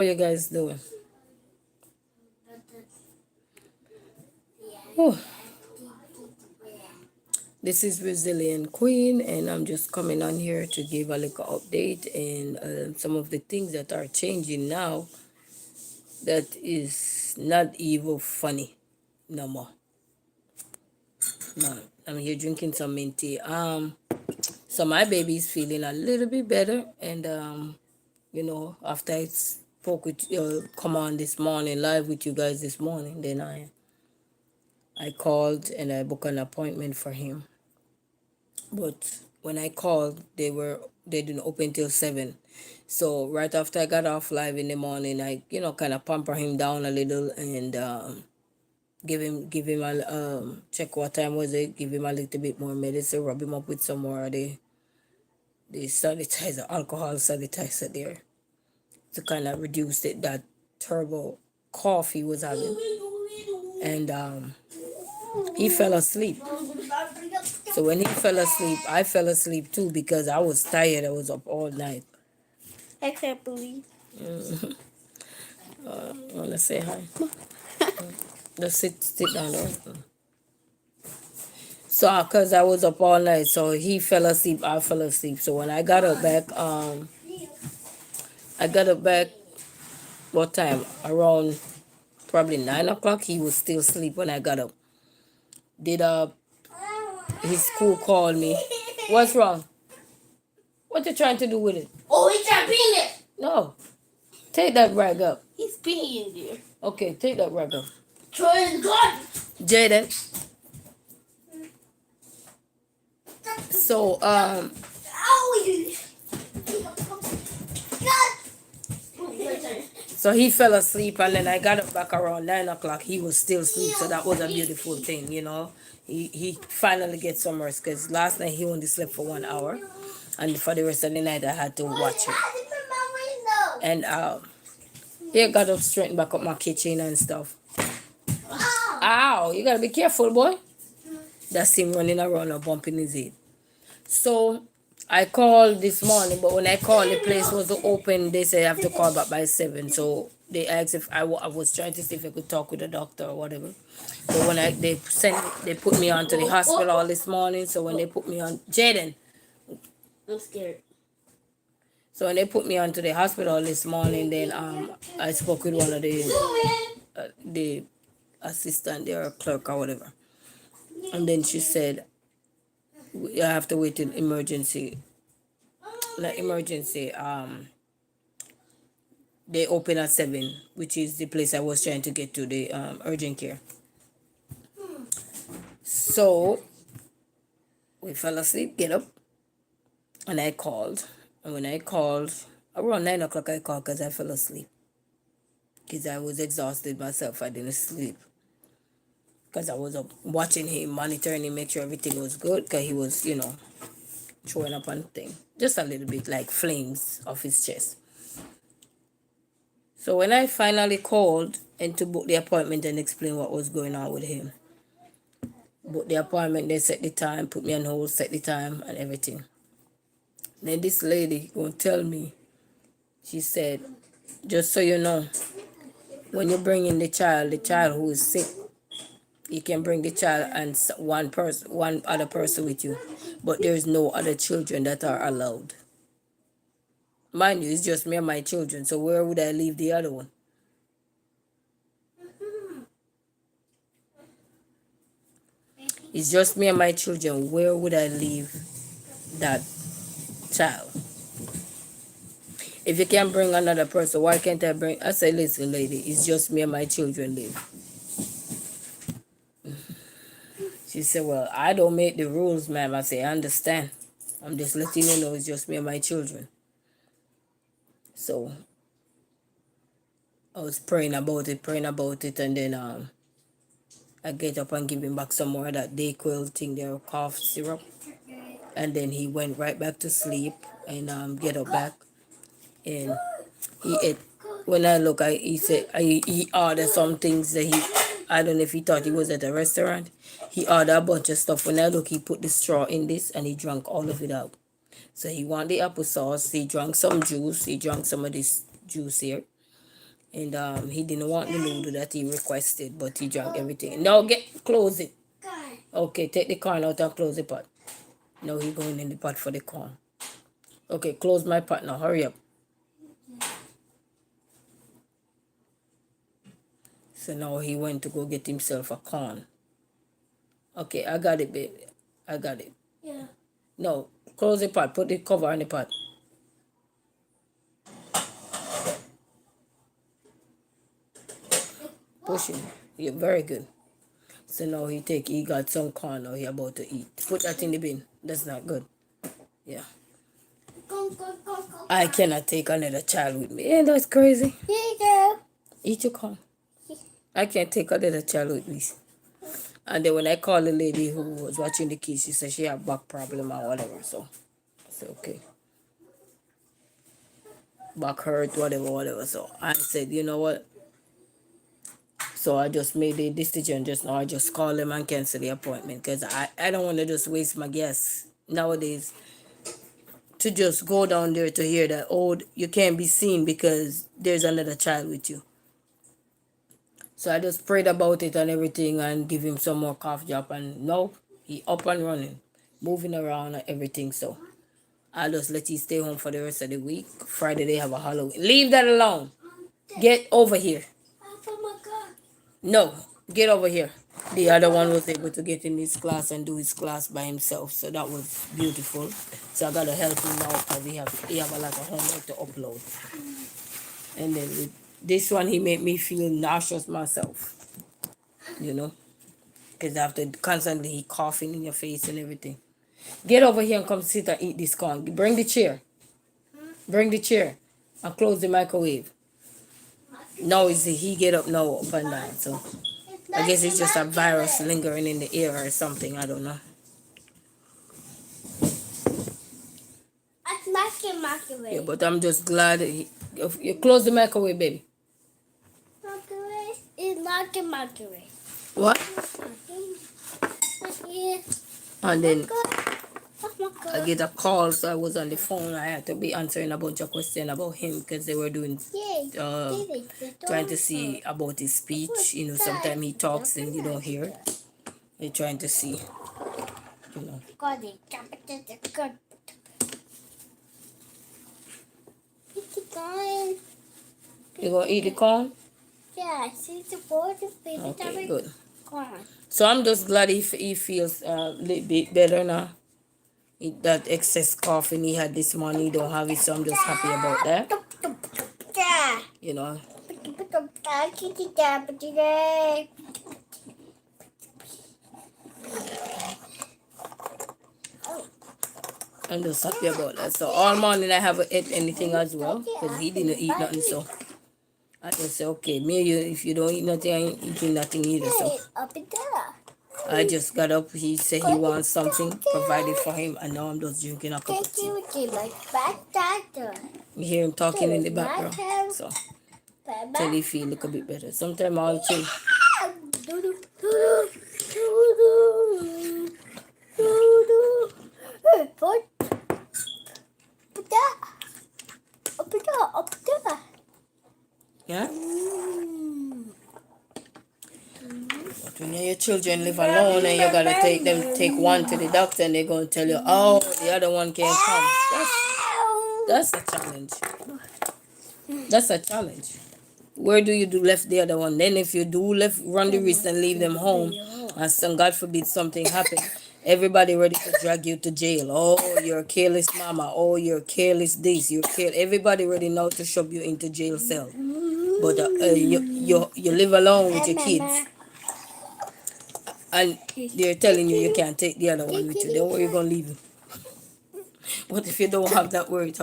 How you guys doing? Oh, this is Resilient Queen, and I'm just coming on here to give a little update and some of the things that are changing now that is not even funny no more. No, I'm here drinking some mint tea. So my baby is feeling a little bit better, and after I spoke with come on this morning live with you guys this morning, then I called and I booked an appointment for him. But when I called, they didn't open till 7. So right after I got off live in the morning, I kind of pamper him down a little and give him a check what time was it, give him a little bit more medicine, rub him up with some more of the sanitizer, alcohol sanitizer there to kind of reduce that terrible cough he was having. And he fell asleep. So when he fell asleep, I fell asleep too because I was tired. I was up all night. I can't believe. Wanna say hi? Just sit down there. So, cause I was up all night, so he fell asleep. I fell asleep. So when I got up back, I got up back. What time? Around probably 9 o'clock. He was still asleep when I got up. Did his school called me? What's wrong? What you trying to do with it? Oh, he's trying to pee it. No. Take that rag up. He's peeing there. Okay, take that rag up. Throw it in the garden. Jaden. So Oh, so he fell asleep, and then I got up back around 9 o'clock. He was still asleep, so that was a beautiful thing, He finally gets some rest because last night he only slept for 1 hour, and for the rest of the night I had to watch him. And he got up, straightened back up my kitchen and stuff. Ow! You gotta be careful, boy. That's him running around and bumping his head. So I called this morning, but when I called, the place was open. They said I have to call back by 7. So they asked if I was trying to see if I could talk with the doctor or whatever. But when they put me on to the hospital this morning. So when they put me on, Jaden. I'm scared. So when they put me onto the hospital this morning, then I spoke with one of the assistant there, or clerk or whatever, and then she said I have to wait in emergency. Like emergency, they open at 7, which is the place I was trying to get to, the urgent care. So we fell asleep, get up, and I called. And when I called, around 9 o'clock, I called because I fell asleep. Because I was exhausted myself. I didn't sleep. Because I was up watching him, monitoring him, make sure everything was good. Because he was, throwing up on thing. Just a little bit like flames off his chest. So when I finally called and to book the appointment and explain what was going on with him, booked the appointment, they set the time, put me on hold, set the time and everything. Then this lady gonna tell me, she said, just so you know, when you bring in the child who is sick, you can bring the child and one other person with you, but there is no other children that are allowed. Mind you, it's just me and my children, so where would I leave the other one? It's just me and my children. Where would I leave that child? If you can't bring another person, why can't I bring? I say, listen, lady, it's just me and my children live. She said, well, I don't make the rules, ma'am. I say, I understand. I'm just letting you know it's just me and my children. So I was praying about it, and then I get up and give him back some more of that Dayquil thing there, cough syrup. And then he went right back to sleep and get up back. And he ate. When I look, he ordered some things that I don't know if he thought he was at a restaurant. He ordered a bunch of stuff. When I look, he put the straw in this and he drank all of it out. So he wanted the applesauce. He drank some juice. He drank some of this juice here. And he didn't want the noodle that he requested, but he drank everything. Now close it. Okay, take the corn out and close the pot. Now he going in the pot for the corn. Okay, close my pot now. Hurry up. So now he went to go get himself a corn. Okay, I got it, baby. I got it. Yeah. No, close the pot. Put the cover on the pot. Push it. You're very good. So now he got some corn now he about to eat. Put that in the bin. That's not good. Yeah. Go, go, go, go. I cannot take another child with me. Yeah, that's crazy. Here you go. Eat your corn. I can't take another child with me. And then when I called the lady who was watching the kids, she said she had back problem or whatever. So I said, okay. Back hurt, whatever. So I said, you know what? So I just made a decision just now. I just call them and cancel the appointment because I don't want to just waste my gas nowadays to just go down there to hear that, oh, you can't be seen because there's another child with you. So I just prayed about it and everything and give him some more cough drop. And now he up and running, moving around and everything. So I just let he stay home for the rest of the week. Friday they have a Halloween. Leave that alone. Get over here. Oh my God. No, get over here. The other one was able to get in his class and do his class by himself. So that was beautiful. So I got to help him now because he have a lot of homework to upload. And then with this one, he made me feel nauseous myself. You know? Because after constantly he coughing in your face and everything. Get over here and come sit and eat this corn. Bring the chair. Bring the chair. And close the microwave. Now he get up now up and down. So I guess it's just a virus lingering in the air or something. I don't know. It's not in microwave. Yeah, but I'm just glad you close the microwave, baby. Microwave is not in microwave. What? Yeah. And then Oh my I God. get a call, so I was on the phone. I had to be answering a bunch of questions about him because they were doing Yay. trying to see about his speech. You know, sometimes he talks and you don't hear. They're trying to see, you know. Got it. Good. It's gone. You gonna eat the corn? Yeah, see the board of baby Okay, good. gone. So I'm just glad he feels a little bit better now. That excess coughing he had this morning, he don't have it, so I'm just happy about that. You know. I'm just happy about that. So all morning I haven't ate anything as well because he didn't eat nothing. So I just said, okay, me if you don't eat nothing, I ain't eating nothing either. So Up and down. I just got up. He said he wants something provided for him, and now I'm just drinking a cup of tea. You hear him talking in the background, so till he feel a little bit better. Sometimes I'll chill. Yeah. But when your children live alone and you gotta take one to the doctor and they're gonna tell you, oh, the other one can't come. That's a challenge. That's a challenge. Where do you left the other one? Then if you do run the risk and leave them home, and some God forbid something happen, everybody ready to drag you to jail. Oh, you're a careless mama. Oh, you're careless this. Everybody ready now to shove you into jail cell. But you live alone with your kids, and they're telling you can't take the other one with you. Then where you gonna leave him? What if you don't have that word?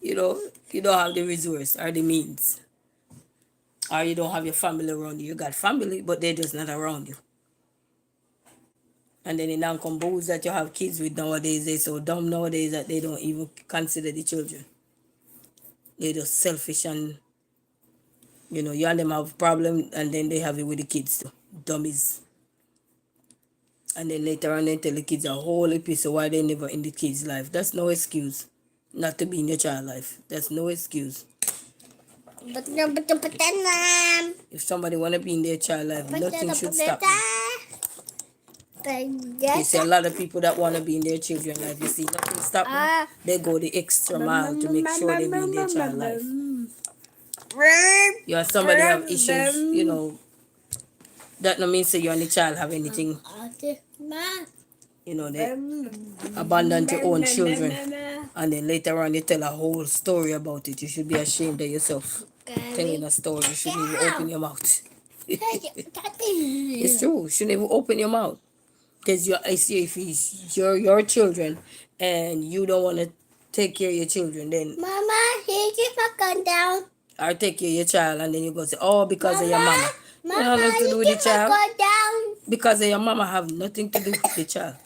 You know, you don't have the resource or the means, or you don't have your family around you. You got family, but they're just not around you. And then it now comes that you have kids with nowadays. They're so dumb nowadays that they don't even consider the children. They're just selfish and, you know, you and them have a problem and then they have it with the kids too. Dummies. And then later on they tell the kids a whole episode why they never in the kids' life. That's no excuse not to be in your child life. That's no excuse. If somebody want to be in their child life, nothing should stop them. You see a lot of people that want to be in their children life. You see nothing stop them. They go the extra mile to make sure they be in their child life. You have somebody have issues, you know, that no means that you and the child have anything. You know, they abandon your own children, and then later on you tell a whole story about it. You should be ashamed of yourself telling a story. You shouldn't even open your mouth. It's true. You shouldn't even open your mouth. Because I see if it's your children and you don't want to take care of your children, then Mama, here's your gun down. or take care of your child, and then you go say, oh, because of your mama. Mama, You have nothing to do with the child. Go down. Because of your mama have nothing to do with the child.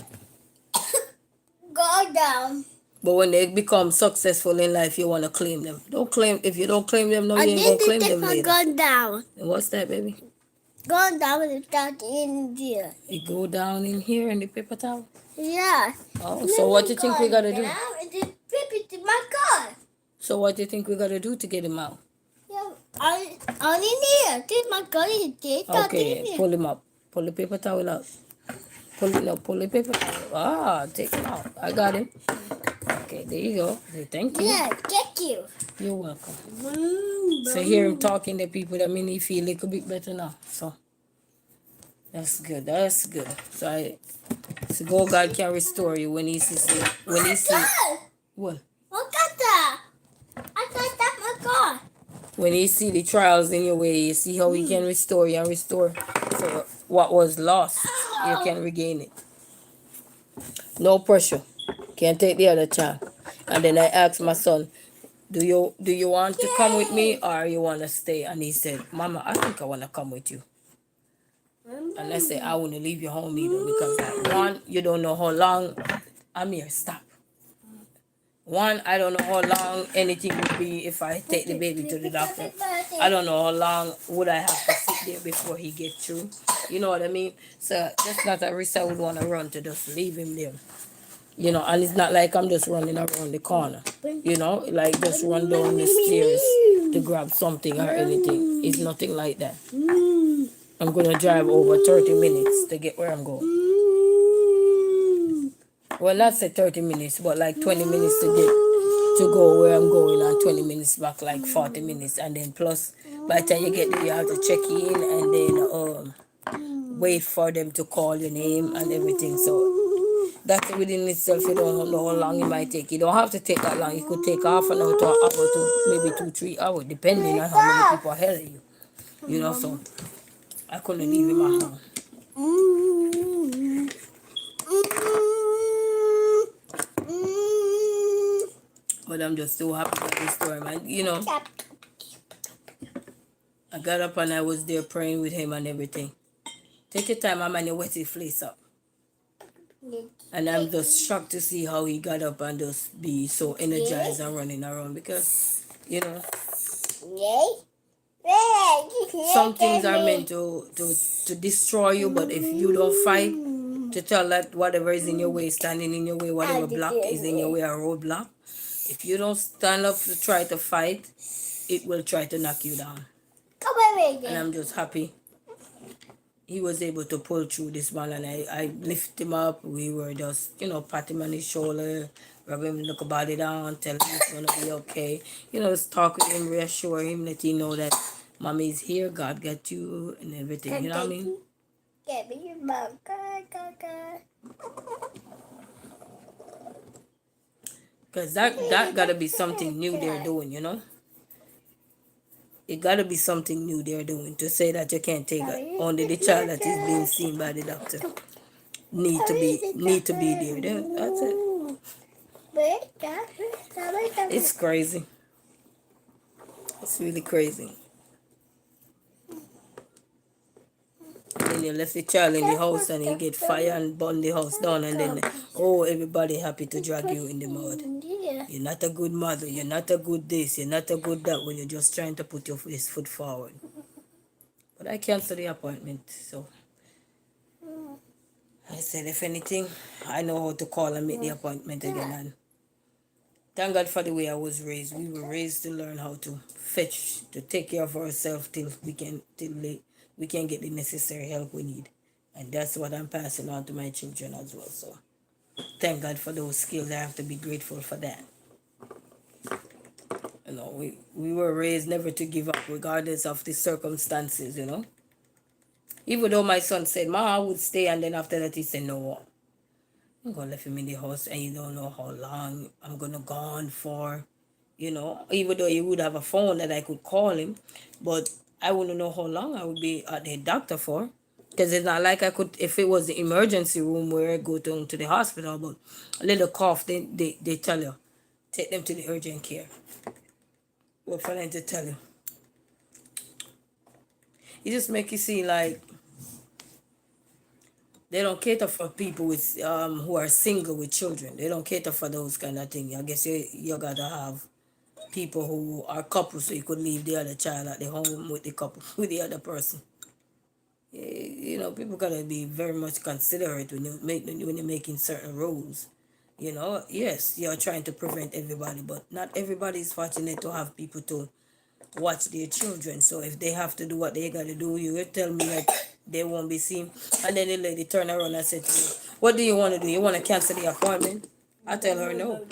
Go down. But when they become successful in life, you want to claim them. Don't claim. If you don't claim them, no, you ain't going to claim them later. Go down. And what's that, baby? Go down without in there. It go down in here in the paper towel. Yeah. Oh, so what do you think we got to do? And then flip it to my car. So what do you think we got to do to get him out? Yeah. On in here. This my car is there. Okay, pull him up. Pull the paper towel out. Pull the paper towel. Ah, take him out. I got him. Okay, there you go. Say thank you. Yeah, thank you. You're welcome. So hear him talking to people, that mean he feel a little bit better now. So that's good. That's good. So God can restore you when he sees what? Look at that. I got that my car. When he see the trials in your way, you see how he can restore you and restore. So what was lost, you can regain it. No pressure. Can't take the other child. And then I asked my son, do you want to come with me or you want to stay? And he said, Mama, I think I want to come with you. And I said, I want to leave you home either because like, one, you don't know how long. Amir, stop. One, I don't know how long anything would be if I take the baby to the doctor. I don't know how long would I have to sit there before he gets through. You know what I mean? So that's not a risk I would want to run to just leave him there. You know, and it's not like I'm just running around the corner. You know, like just run down the stairs to grab something or anything. It's nothing like that. I'm going to drive over 30 minutes to get where I'm going. Well, not say 30 minutes, but like 20 minutes to go where I'm going and 20 minutes back, like 40 minutes. And then plus, by the time you get there, you have to check in and then wait for them to call your name and everything. So that within itself, you don't know how long it might take. You don't have to take that long. It could take half an hour to an hour to maybe 2-3 hours, depending on how many people are ahead of you. You know, so I couldn't leave him at home. But I'm just so happy with this story, man. You know, I got up and I was there praying with him and everything. Take your time, Mama, and you wet your face up. And I'm just shocked to see how he got up and just be so energized and running around because, you know, some things are meant to destroy you, but if you don't fight to tell that whatever is in your way, standing in your way, whatever block is in your way, a roadblock, if you don't stand up to try to fight, it will try to knock you down. And I'm just happy he was able to pull through this one, and I lift him up. We were just, you know, pat him on his shoulder, rub him, look a body down, tell him it's going to be okay. You know, just talk with him, reassure him, let him know that Mommy's here, God got you, and everything. You know what I mean? Get me your mom. Because that got to be something new they're doing, you know? It got to be something new they're doing to say that you can't take it. Only the child that is being seen by the doctor need to be there. That's it. It's crazy. It's really crazy. And you left the child in the house and you get fire and burn the house down, and then everybody happy to drag you in the mud. You're not a good mother, you're not a good this, you're not a good that, when you're just trying to put your best foot forward. But I canceled the appointment, so I said if anything, I know how to call and make the appointment again, and Thank God for the way I was raised. We were raised to learn how to fetch, to take care of ourselves till we can get the necessary help we need. And that's what I'm passing on to my children as well. So thank God for those skills. I have to be grateful for that. We were raised never to give up regardless of the circumstances, Even though my son said, Ma, I would stay, and then after that he said, no, I'm gonna leave him in the house and you don't know how long I'm gonna gone for, Even though he would have a phone that I could call him, but I wouldn't know how long I would be at the doctor for. Because it's not like I could, if it was the emergency room where I go to the hospital, but a little cough, they tell you, take them to the urgent care. What for them to tell you? It just make you see like they don't cater for people with who are single with children. They don't cater for those kind of things. I guess you gotta have people who are couples so you could leave the other child at the home with the couple with the other person. People gotta be very much considerate when you're making certain rules. Yes, you're trying to prevent everybody, but not everybody is fortunate to have people to watch their children. So if they have to do what they gotta do, you will tell me that they won't be seen. And then the lady turn around and said to me, what do you want to do? You want to cancel the appointment? I tell her no.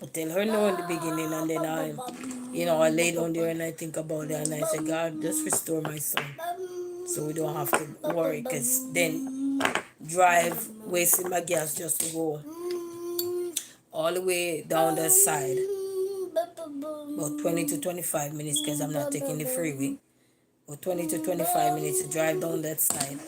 I tell her no in the beginning, and then I lay down there and I think about it, and I say, God, just restore my son, so we don't have to worry, because then drive wasting my gas just to go all the way down that side, about 20 to 25 minutes, because I'm not taking the freeway, or 20 to 25 minutes to drive down that side,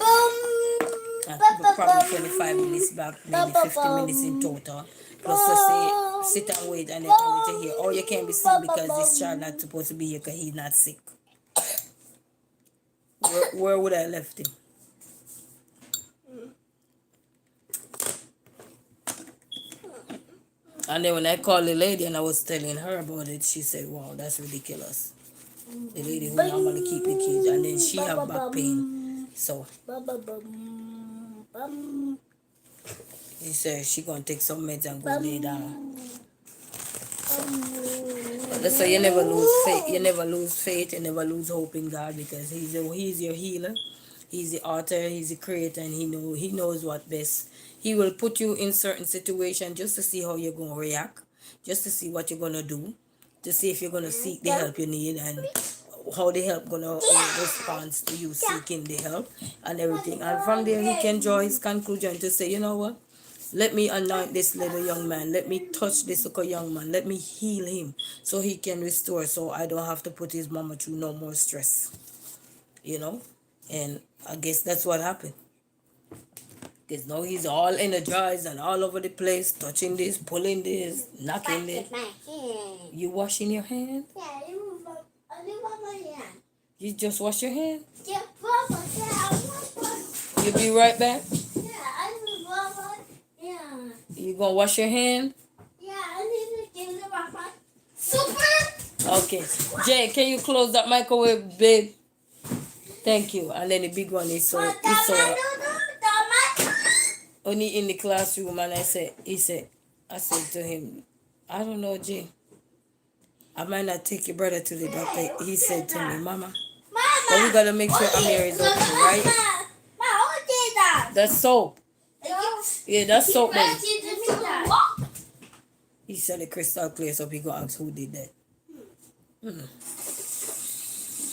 and probably 25 minutes back, maybe 50 minutes in total, plus to say sit and wait and then come to here, or you can't be sick because this child not supposed to be here because he's not sick. Where would I left him? And then when I called the lady and I was telling her about it, she said, wow, that's ridiculous. The lady who normally keep the kids, and then she have back pain. So she said she gonna take some meds and go lay down. So you never lose faith. You never lose faith. You never lose hope in God, because He's your healer. He's the author. He's the creator, and He knows what best. He will put you in certain situations just to see how you're gonna react, just to see what you're gonna do, to see if you're gonna seek the help you need, and how the help gonna respond to you seeking the help and everything. And from there, He can draw His conclusion to say, you know what? Let me anoint this little young man. Let me touch this little young man. Let me heal him so he can restore, so I don't have to put his mama through no more stress. And I guess that's what happened. Because now he's all energized and all over the place, touching this, pulling this, knocking this. You washing your hand? Yeah, I wash my hand. You just wash your hand? Yeah, Papa, yeah, I wash. You be right back? Yeah, I Papa. Yeah. You gonna wash your hand? Yeah, I need to give the Papa. Super! Okay. Jay, can you close that microwave, babe? Thank you. And then the big one is so only in the classroom, and I said to him, I don't know, Jay, I might not take your brother to the doctor. He said to me, Mama, but we gotta make sure Amir is okay, right? That's soap. Yeah, that's soap, baby. He said the crystal clear, so we gonna ask who did that.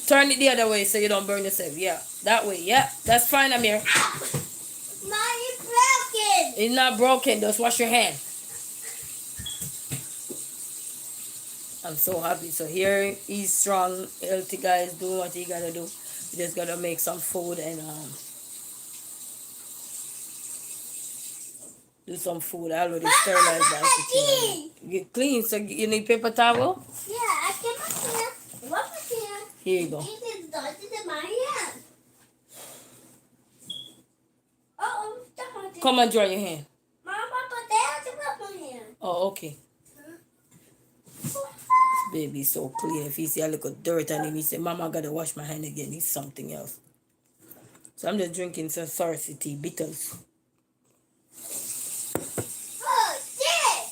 Turn it the other way so you don't burn yourself. Yeah, that way. Yeah, that's fine, Amir. It's broken. It's not broken. Just wash your hand. I'm so happy. So here he's strong, healthy guys, doing what he gotta do. You just gotta make some food and do some food. I already sterilized that kitchen. Get clean. So you need paper towel? Yeah, I can put it. Here you go. It is dotted in my hand. Oh, Come and dry your hand. Mama, put that in my hand. Oh, okay. This baby is so clean. If he see a little dirt on him, he say, Mama, I gotta wash my hand again. It's something else. So I'm just drinking some Sarsi tea, bitters. Oh, shit!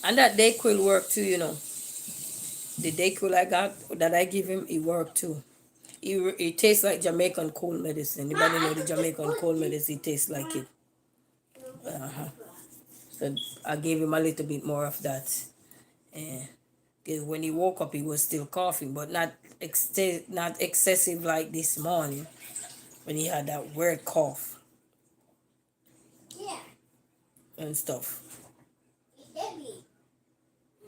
And that Dayquil worked too, you know. The Dayquil I got that I give him, it worked too. It tastes like Jamaican cold medicine. Anybody know the Jamaican cold medicine? It tastes like it. Uh-huh. So I gave him a little bit more of that. And when he woke up, he was still coughing, but not excessive like this morning when he had that weird cough Yeah. and stuff. Heavy.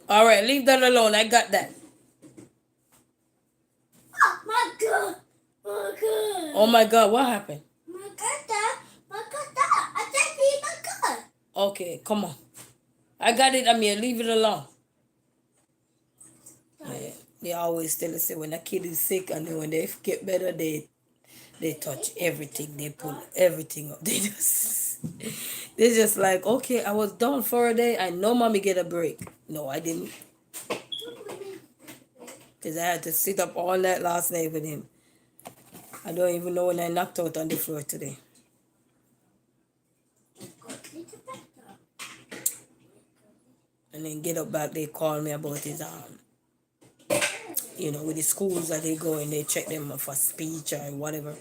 All right, leave that alone. I got that. Oh my God. My God. Oh my God, what happened? My God. My God. I just need my God. Okay, come on. I got it, Amir. Leave it alone. Yeah, they always tell us that when a kid is sick and then when they get better, they touch everything. They pull everything up. They just like, okay, I was down for a day. I know mommy get a break. No, I didn't. Because I had to sit up all night last night with him. I don't even know when I knocked out on the floor today. And then get up back, they call me about his with the schools that they go and they check them for speech or whatever.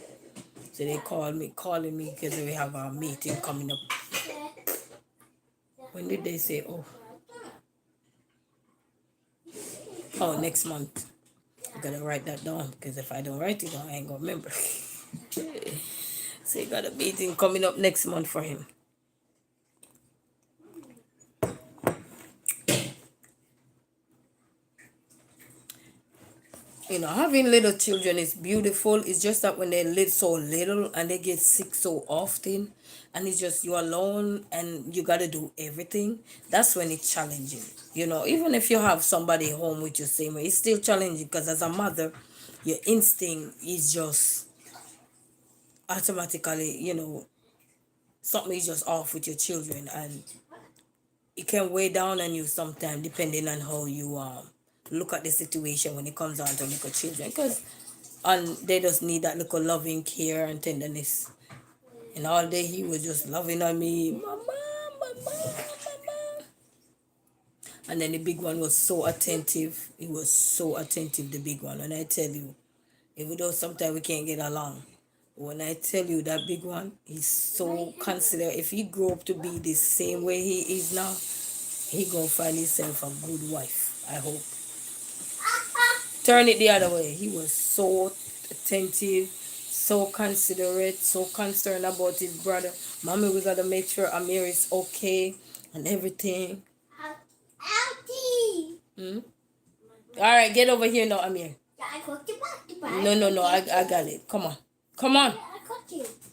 So they calling me because we have a meeting coming up. When did they say, oh, next month. I gotta write that down because if I don't write it down, I ain't gonna remember. So you got a meeting coming up next month for him. Having little children is beautiful. It's just that when they live so little and they get sick so often, and it's just you alone and you got to do everything, that's when it's challenging. Even if you have somebody home with you same way, it's still challenging because as a mother, your instinct is just automatically, something is just off with your children, and it can weigh down on you sometimes depending on how you look at the situation when it comes down to little children, because they just need that little loving care and tenderness. And all day he was just loving on me, mama, mama, mama. And then the big one was so attentive. He was so attentive, the big one. And I tell you, even though sometimes we can't get along, when I tell you that big one, he's so considerate. If he grow up to be the same way he is now, he gonna find himself a good wife, I hope. Turn it the other way. He was so attentive, so considerate, so concerned about his brother. Mommy, we gotta make sure Amir is okay and everything. Hmm? All right, get over here now, Amir. No, I got it. Come on. Come on.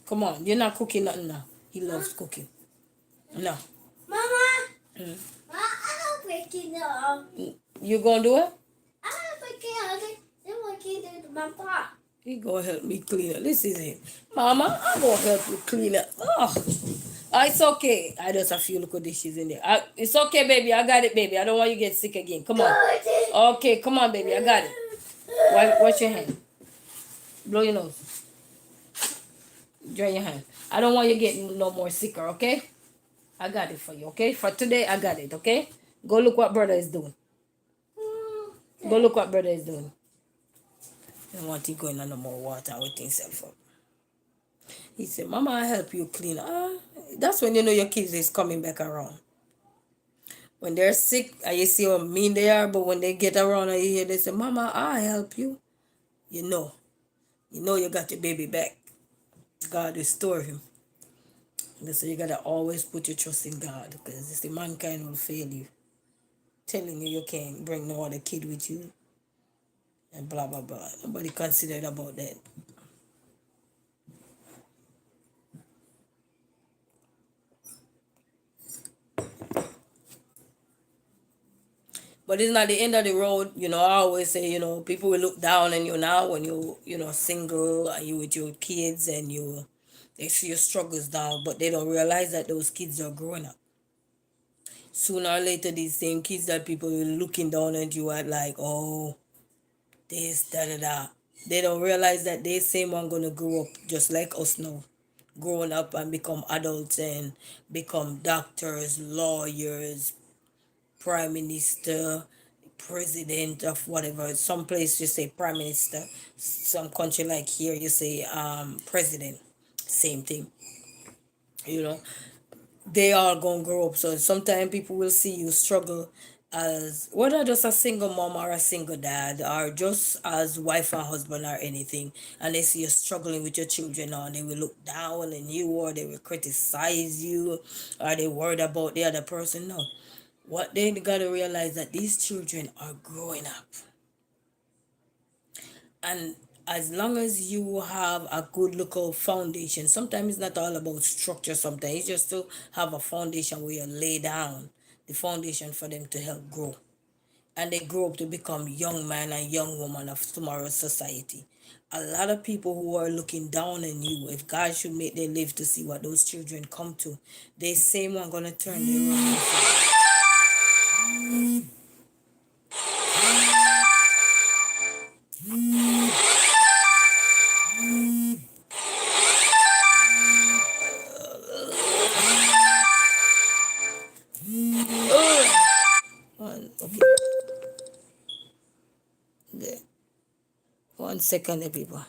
Come on. You're not cooking nothing now. He loves cooking. No. Mama. Hmm? I'm breaking it up. You gonna do it? I'm breaking it. Then what can you do to my pot? He gonna help me clean up. This is it. Mama, I'm gonna help you clean up. Oh, it's okay. I just have a few little dishes in there. It's okay, baby. I got it, baby. I don't want you to get sick again. Come on. Okay, come on, baby. I got it. Wash your hand. Blow your nose. Dry your hand. I don't want you getting no more sicker, okay? I got it for you, okay? For today, I got it, okay? Go look what brother is doing. Go look what brother is doing. I don't want him going on no more water and wet himself up. He said, Mama, I'll help you clean. That's when you know your kids is coming back around. When they're sick, you see how mean they are, but when they get around and you hear they say, Mama, I'll help you. You know you got your baby back. God restore him. So you gotta always put your trust in God, because the mankind will fail you. Telling you can't bring no other kid with you. And blah, blah, blah. Nobody considered about that. But it's not the end of the road. I always say, people will look down on you now when you're single and you with your kids and they see your struggles now, but they don't realize that those kids are growing up. Sooner or later, these same kids that people are looking down at you at like, oh, this, da, da, da. They don't realize that they same one gonna grow up just like us now. Growing up and become adults and become doctors, lawyers, prime minister, president of whatever. Some place you say prime minister. Some country like here you say president. Same thing. You know, they are gonna grow up. So sometimes people will see you struggle as whether just a single mom or a single dad or just as wife and husband or anything, and they see you struggling with your children, or they will look down on you, or they will criticize you, or they worried about the other person. No, what they gotta realize that these children are growing up, and as long as you have a good local foundation, sometimes it's not all about structure, sometimes it's just to have a foundation where you lay down the foundation for them to help grow, and they grow up to become young man and young woman of tomorrow's society. A lot of people who are looking down on you, if God should make them live to see what those children come to, they same one gonna turn their own. Okay, there. 1 second, people.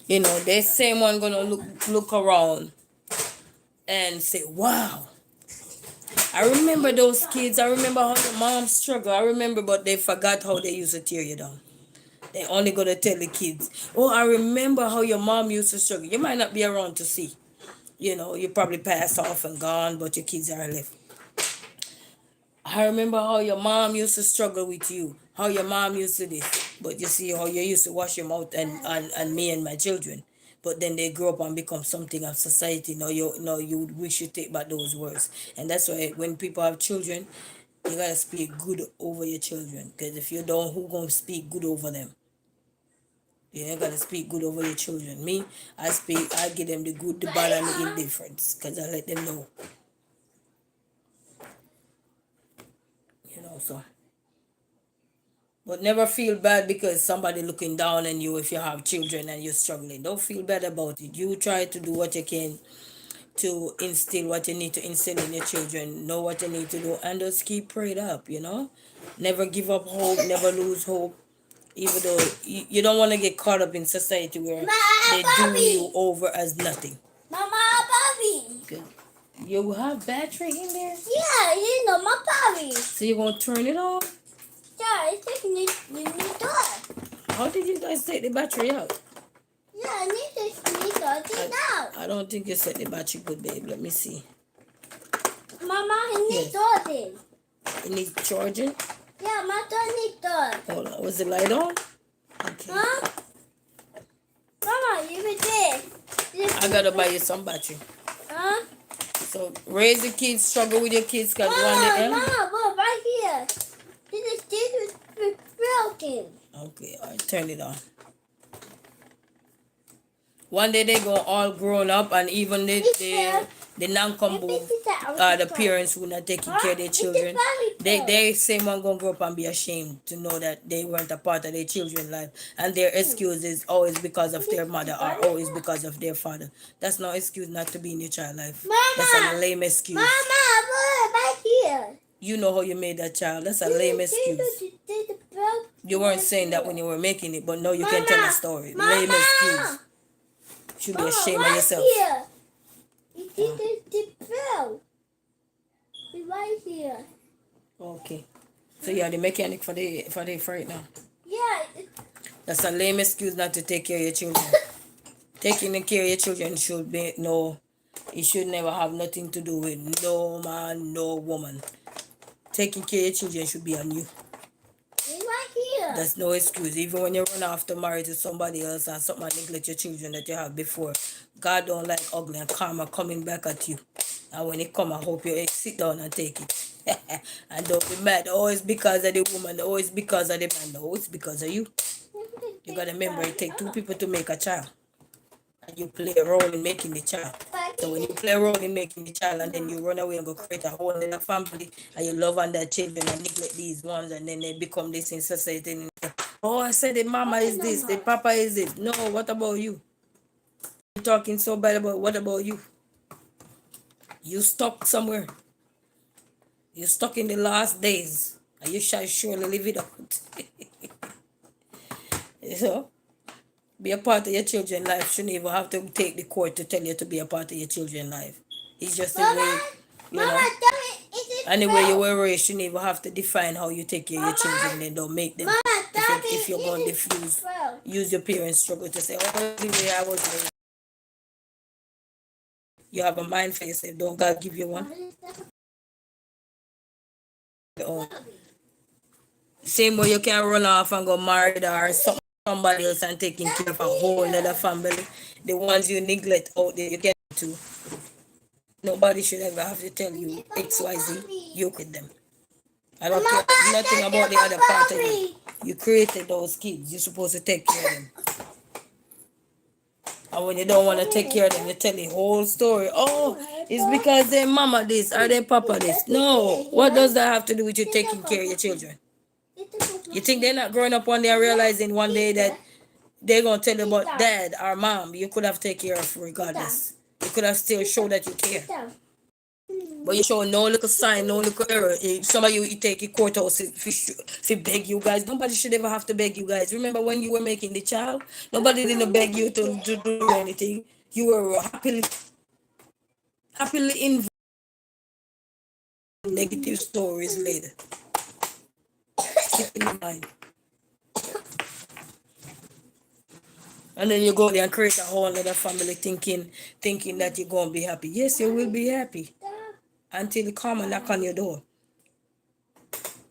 You know, they same one gonna look around and say, "Wow, I remember those kids. I remember how your mom struggled. I remember," but they forgot how they used to tear you down. They only gonna tell the kids, "Oh, I remember how your mom used to struggle." You might not be around to see. You know, you probably passed off and gone, but your kids are left. I remember how your mom used to struggle with you, how your mom used to this. But you see how you used to wash your mouth and me and my children. But then they grow up and become something of society. You wish you take back those words. And that's why when people have children, you gotta speak good over your children. Because if you don't, who gonna speak good over them? You gotta speak good over your children. Me, I give them the good, the bad, and the indifference. Because I let them know. So, but never feel bad because somebody looking down on you if you have children and you're struggling. Don't feel bad about it. You try to do what you can to instill what you need to instill in your children. Know what you need to do and just keep prayed up, Never give up hope, never lose hope. Even though you don't want to get caught up in society where they do you over as nothing. Mama, Bobby. Good. You have battery in there? Yeah, my Bobby. So you're going to turn it off? Yeah, it's taking the door. How did you guys take the battery out? Yeah, I need to start it out. I don't think you set the battery good, babe. Let me see. Mama, I need charging. It needs charging? Yeah, my door needs charging. Hold on. Was the light on? Okay. Huh? Mama, you were there. I gotta buy you some battery. Huh? So raise the kids, struggle with your kids, cause one Mama, right here. This is broken. Okay, all right, turn it on. One day they go all grown up, and even the non-combo, the parents who not taking care of their children, they same one gonna grow up and be ashamed to know that they weren't a part of their children's life, and their excuse is always because of their mother or always because of their father. That's no excuse not to be in your child life. That's a lame excuse. Mama, back here. You know how you made that child. That's a lame excuse. You weren't saying that when you were making it, but now you can tell a story. Lame excuse. You should be ashamed of yourself. Here. You did the bell. Right here. Okay. So you are the mechanic for the freight now. Yeah. That's a lame excuse not to take care of your children. Taking care of your children should be it should never have nothing to do with no man, no woman. Taking care of your children should be on you. Right here. That's no excuse. Even when you run after married to somebody else and something neglect your children that you have before, God don't like ugly and karma coming back at you. And when it come, I hope you sit down and take it. And don't be mad. Oh, it's because of the woman. Oh, it's because of the man. No, it's because of you. You got to remember, it takes two people to make a child. And you play a role in making the child. So when you play a role in making the child and then you run away and go create a whole other family and you love on their children and neglect these ones and then they become this in society, Oh, I said the mama is this, the papa is this. No, what about you? You're talking so bad about what about you? You stuck somewhere. You're stuck in the last days. And you shall surely live it out. You know? Be a part of your children's life. Shouldn't even have to take the court to tell you to be a part of your children's life. It's just the way, you know. Anyway, you were raised, shouldn't even have to define how you take care of your children and don't make them. If you're going to diffuse, use your parents' struggle to say, oh, the way I was raised. You have a mind for yourself. Don't God give you one? Oh. Same way you can run off and go married or somebody else and taking care of a whole other family. The ones you neglect out there, you get to. Nobody should ever have to tell you XYZ. You with them. I don't care nothing about the other part of you. You created those kids. You're supposed to take care of them. And when you don't want to take care of them, you tell the whole story. Oh, it's because their mama this or their papa this. No. What does that have to do with you taking care of your children? You think they're not growing up one day and realizing one day that they're going to tell you about dad or mom you could have taken care of regardless. You could have still showed that you care. But you show no little sign, no little error. Some of you take a courthouse if beg you guys. Nobody should ever have to beg you guys. Remember when you were making the child? Nobody didn't beg you to do anything. You were happily involved in negative stories later. Keep in your mind. And then you go there and create a whole other family thinking that you're going to be happy. Yes, you will be happy. Until they come and knock on your door.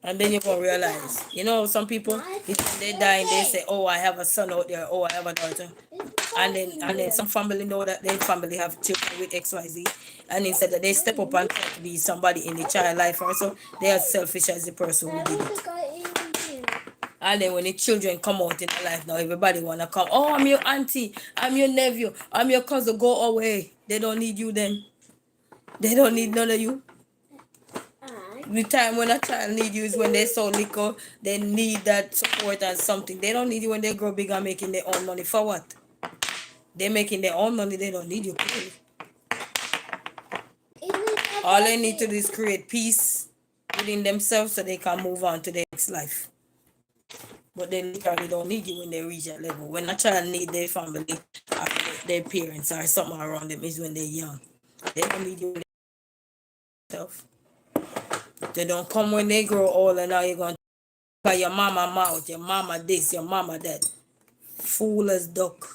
And then you're going to realize. You know, some people, when they die and they say, oh, I have a son out there. Oh, I have a daughter. And then some family know that their family have children with XYZ. And instead that they step up and try to be somebody in the child life also, they are selfish as the person who did it. And then when the children come out in their life now, everybody want to come. Oh, I'm your auntie. I'm your nephew. I'm your cousin. Go away. They don't need you then. They don't need none of you. The time when a child needs you is when they're so little, they need that support and something. They don't need you when they grow big and making their own money. For what? They're making their own money. They don't need you. Clearly. All they need to do is create peace within themselves so they can move on to their next life. But they literally don't need you when they reach that level. When a child needs their family, or their parents, or something around them is when they're young. They don't need you when they're themselves. They don't come when they grow old and now you're going to call your mama mouth, your mama this, your mama that. Fool as duck.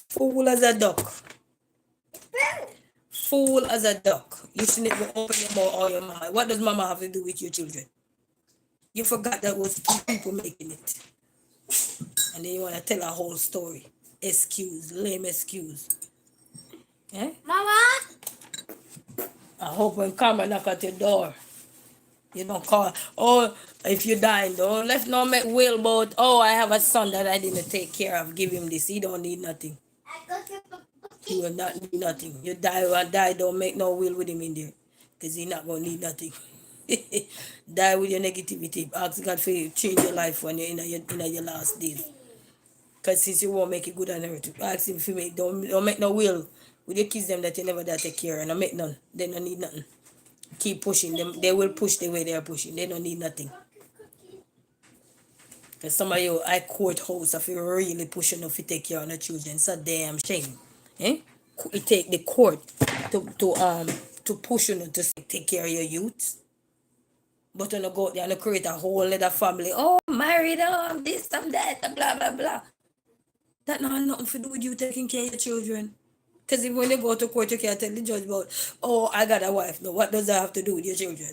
Fool as a duck. Fool as a duck. You shouldn't even open your mouth or your mama. What does mama have to do with your children? You forgot that was two people making it. And then you want to tell a whole story. Excuse, lame excuse. Eh? Mama? I hope when Karma knock at your door, you don't call. Oh, if you die, don't let no make will about. Oh, I have a son that I didn't take care of. Give him this. He don't need nothing. He will not need nothing. You die or die. Don't make no will with him in there, cause he not gonna need nothing. Die with your negativity. Ask God for you change your life when you're in your last days. Cause since you won't make it good on earth, ask him if you make don't make no will with your kids them that you never did take care and don't make none. They don't need nothing. Keep pushing them. They will push the way they are pushing. They don't need nothing. Because some of you, I courthouse if you really pushing enough to take care of the children. It's a damn shame. Eh? It take the court to push you to take care of your youth. But when you go out there and you create a whole other family, oh, married, this, that, blah, blah, blah. That not have nothing to do with you taking care of your children. Because when you go to court, you can't tell the judge about, oh, I got a wife. No, what does that have to do with your children?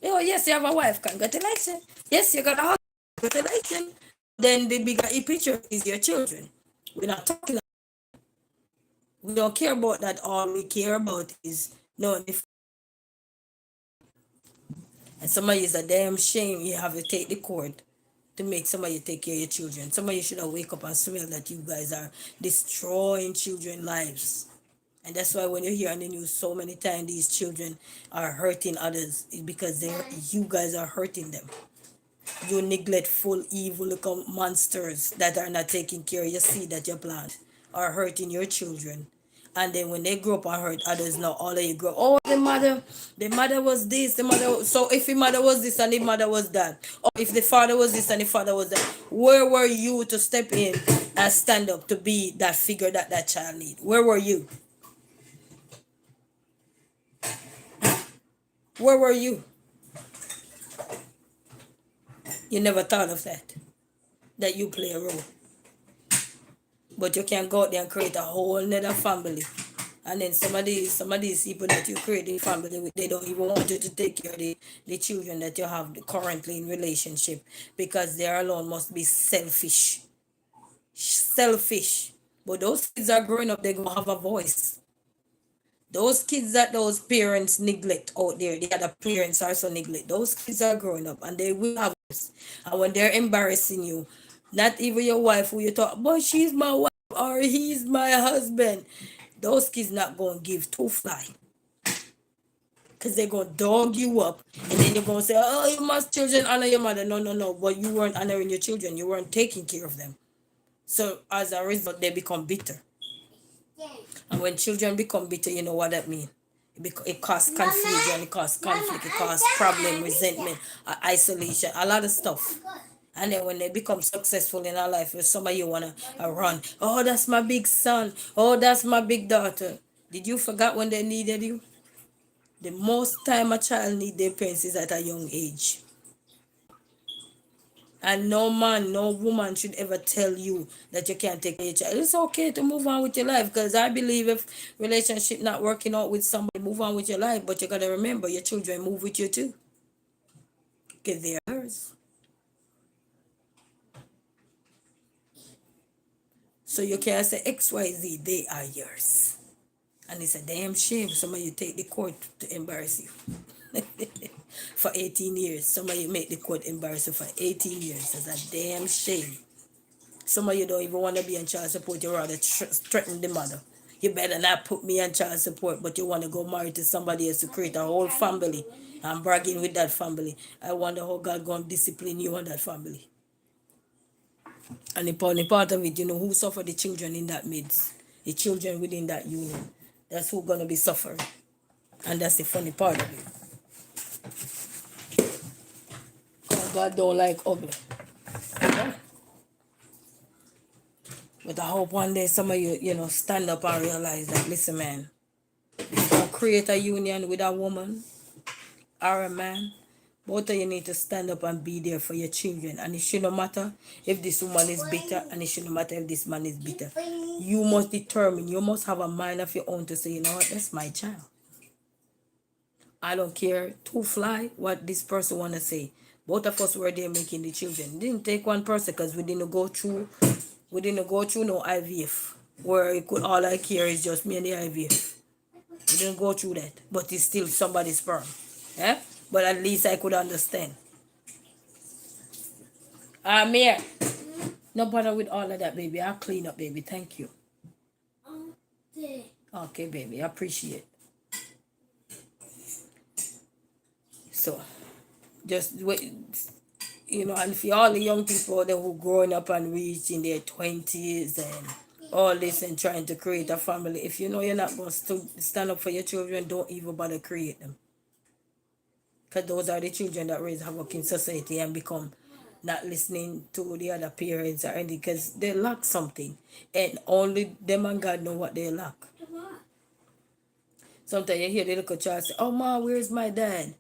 Oh, yes, you have a wife. Congratulations. Yes, you got a husband. Congratulations. Then the bigger picture is your children. We're not talking about. We don't care about that. All we care about is knowing if. And some of you is a damn shame you have to take the court to make some of you take care of your children. Some of you should have wake up and smell that you guys are destroying children's lives. And that's why when you hear on the news so many times these children are hurting others, it's because you guys are hurting them. You neglectful, evil little monsters that are not taking care of your seed that you plant are hurting your children. And then when they grow up and hurt others, now all of you grow, oh, the mother was this, the mother. So if the mother was this and the mother was that, or if the father was this and the father was that, where were you to step in and stand up to be that figure that that child need? Where were you? Where were you? You never thought of that you play a role. But you can go out there and create a whole nother family. And then some of these people that you create a family with, they don't even want you to take care of the children that you have currently in relationship, because they alone must be selfish. Selfish. But those kids are growing up, they're gonna have a voice. Those kids that those parents neglect out there, the other parents also neglect. Those kids are growing up and they will have this. And when they're embarrassing you, not even your wife who you talk, but she's my wife or he's my husband. Those kids not gonna give two fly. Because they're gonna dog you up and then you're gonna say, oh, you must children honor your mother. No, no, no. But you weren't honoring your children, you weren't taking care of them. So as a result, they become bitter. And when children become bitter, you know what that means. It causes confusion, it causes conflict, it causes problem, resentment, isolation, a lot of stuff. And then when they become successful in our life, if somebody you wanna run, oh, that's my big son, oh, that's my big daughter. Did you forget when they needed you? The most time a child needs their parents is at a young age. And no man, no woman should ever tell you that you can't take care of your child. It's okay to move on with your life, because I believe if relationship not working out with somebody, move on with your life. But you gotta remember your children move with you too, because they're yours. So you can't say XYZ, they are yours. And it's a damn shame some of you take the court to embarrass you. For 18 years. Some of you make the court embarrass you for 18 years. It's a damn shame. Some of you don't even want to be on child support. You rather threaten the mother. You better not put me on child support, but you want to go marry to somebody else to create a whole family and bragging with that family. I wonder how God going to discipline you on that family. And the part of it, you know, who suffer? The children in that midst. The children within that union. That's who's going to be suffering. And that's the funny part of it. God don't like ugly. Yeah. But I hope one day some of you, stand up and realize that, listen, man, if you create a union with a woman or a man, both of you need to stand up and be there for your children. And it shouldn't matter if this woman is bitter, and it shouldn't matter if this man is bitter. You must determine, you must have a mind of your own to say, you know what, that's my child. I don't care two fly what this person want to say. Both of us were there making the children. It didn't take one person, because we didn't go through no IVF where it could, all I care is just me and the IVF. We didn't go through that, but it's still somebody's sperm. Yeah? But at least I could understand. Amir, no bother with all of that, baby. I'll clean up, baby. Thank you. Okay, baby. I appreciate it. So, just wait, and for all the young people that who growing up and reaching their 20s and all this and trying to create a family, if you know you're not going to stand up for your children, don't even bother create them. Because those are the children that raise havoc in society and become not listening to the other parents or anything, because they lack something. And only them and God know what they lack. Sometimes you hear the little child say, oh, Ma, where's my dad?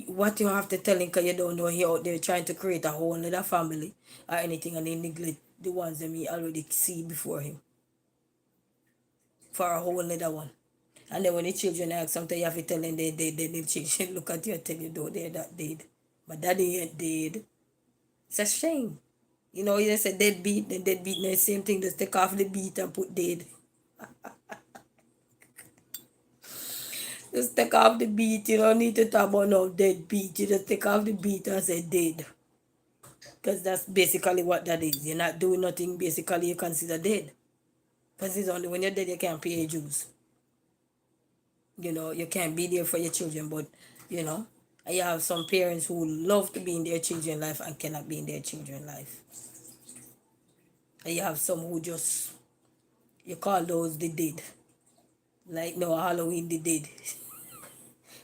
What you have to tell him, because you don't know he out there trying to create a whole other family or anything, and they neglect the ones that he already see before him for a whole other one. And then when the children ask, sometimes you have to tell them the children look at you and tell you, though, they're not dead. But daddy ain't dead. It's a shame. You know, you say deadbeat, then deadbeat, the same thing, just take off the beat and put dead. Just take off the beat. You don't need to talk about no dead beat. You just take off the beat and say dead. Because that's basically what that is. You're not doing nothing, basically you consider dead. Because it's only when you're dead you can't pay your dues. You know, you can't be there for your children, but you know, and you have some parents who love to be in their children's life and cannot be in their children's life. And you have some who just, you call those the dead. Like no Halloween the dead.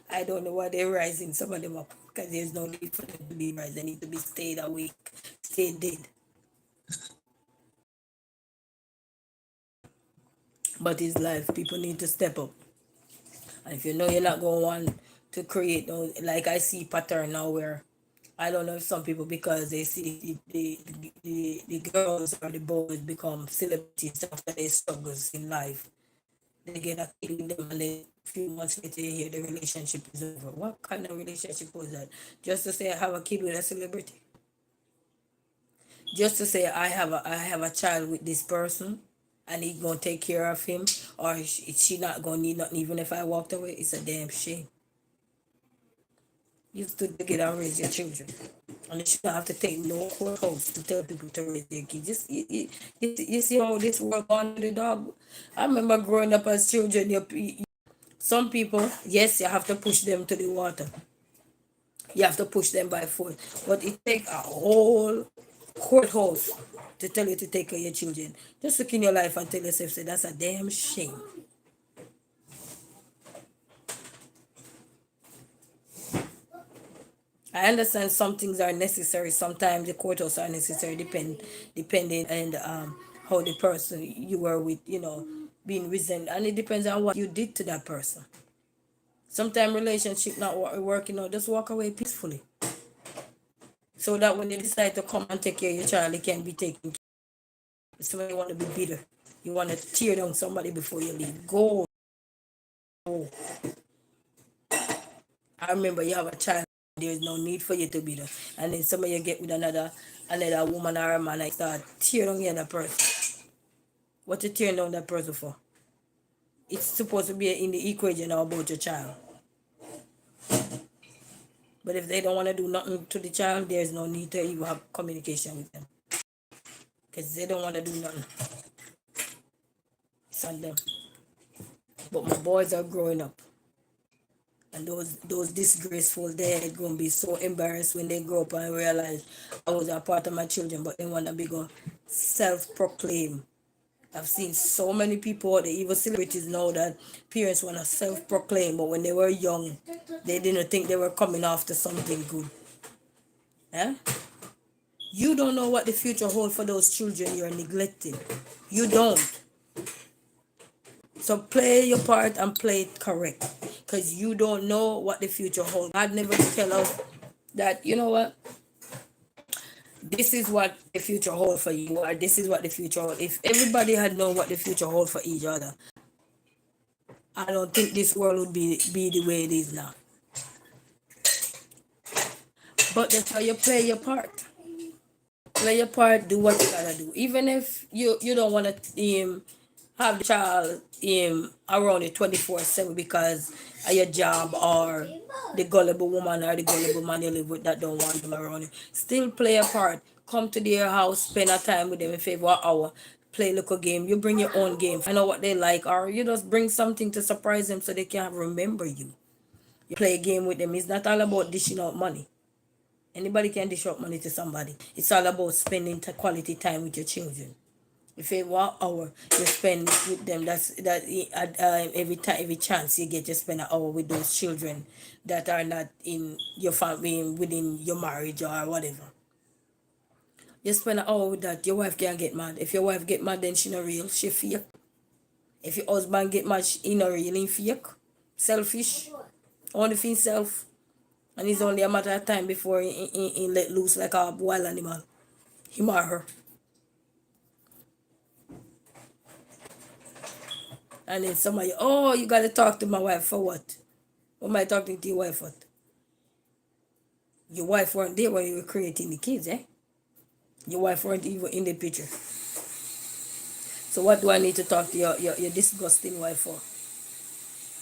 I don't know why they're rising some of them up because there's no need for them to be rising. They need to be stayed awake, stay dead. But it's life. People need to step up. And if you know you're not going to want to create, no, like I see pattern now where I don't know if some people because they see the girls or the boys become celebrities after their struggles in life. They get a kid with them and then a few months later you hear the relationship is over. What kind of relationship was that? Just to say I have a kid with a celebrity? Just to say I have a child with this person and he gonna take care of him or she not gonna need nothing even if I walked away? It's a damn shame. You stood together and raise your children. And you shouldn't have to take no courthouse to tell people to raise their kids. Just, you see how this world gone to the dog? I remember growing up as children, some people, yes, you have to push them to the water. You have to push them by force. But it takes a whole courthouse to tell you to take care of your children. Just look in your life and tell yourself, say, that's a damn shame. I understand some things are necessary. Sometimes the courthouse are necessary, depending and how the person you were with, being resent, and it depends on what you did to that person. Sometimes relationship not working out, just walk away peacefully, so that when you decide to come and take care of your child, it can be taken care of. So you want to be bitter, you want to tear down somebody before you leave. Go. I remember you have a child, there is no need for you to be there. And then some of you get with another woman or a man and start tearing down the other person. What you tearing down that person for? It's supposed to be in the equation about your child. But if they don't want to do nothing to the child, there's no need to even have communication with them. Because they don't want to do nothing. It's on them. But my boys are growing up. And those disgraceful, they're gonna be so embarrassed when they grow up and realize I was a part of my children, but they wanna be go self-proclaim. I've seen so many people, the evil celebrities now that parents wanna self-proclaim, but when they were young, they didn't think they were coming after something good. Eh? You don't know what the future holds for those children you're neglecting. You don't. So play your part and play it correct. Because you don't know what the future holds. God never tell us that, you know what? This is what the future holds for you, or this is what the future holds. If everybody had known what the future holds for each other, I don't think this world would be the way it is now. But that's how you play your part. Play your part, do what you gotta do. Even if you don't want to have the child around you 24/7 because of your job or the gullible woman or the gullible man you live with that don't want them around you. Still play a part. Come to their house, spend a time with them in favor of an hour. Play a little game. You bring your own game. I know what they like, or you just bring something to surprise them so they can remember you. You play a game with them. It's not all about dishing out money. Anybody can dish out money to somebody. It's all about spending quality time with your children. If you 1 hour you spend with them, that every time, every chance you get, to spend an hour with those children that are not in your family, within your marriage or whatever. You spend an hour with that. Your wife can't get mad. If your wife get mad, then she not real. She fake. If your husband get mad, he not real. He fake. Selfish. Only for himself. And it's only a matter of time before he let loose like a wild animal. Him or her. And then somebody, oh, you got to talk to my wife for what? What am I talking to your wife for? Your wife weren't there when you were creating the kids, eh? Your wife weren't even in the picture. So what do I need to talk to your disgusting wife for?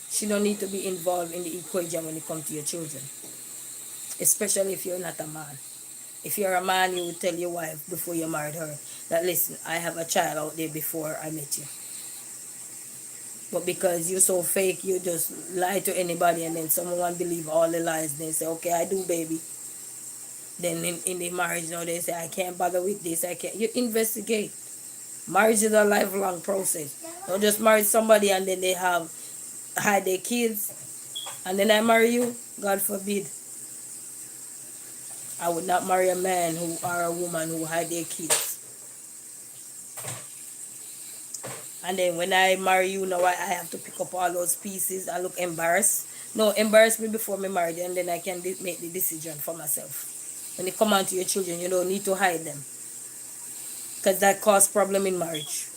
She don't need to be involved in the equation when it comes to your children. Especially if you're not a man. If you're a man, you would tell your wife before you married her that, listen, I have a child out there before I met you. But because you're so fake, you just lie to anybody, and then someone believe all the lies. They say, okay, I do, baby. Then in the marriage now, they say, I can't bother with this. I can't. You investigate. Marriage is a lifelong process. Don't just marry somebody and then they have hide their kids, and then I marry you. God forbid. I would not marry a man who or a woman who hide their kids. And then when I marry you now, I have to pick up all those pieces. I look embarrassed. No, embarrass me before me marry, and then I can make the decision for myself. When it come on to your children, you don't need to hide them, because that cause problem in marriage.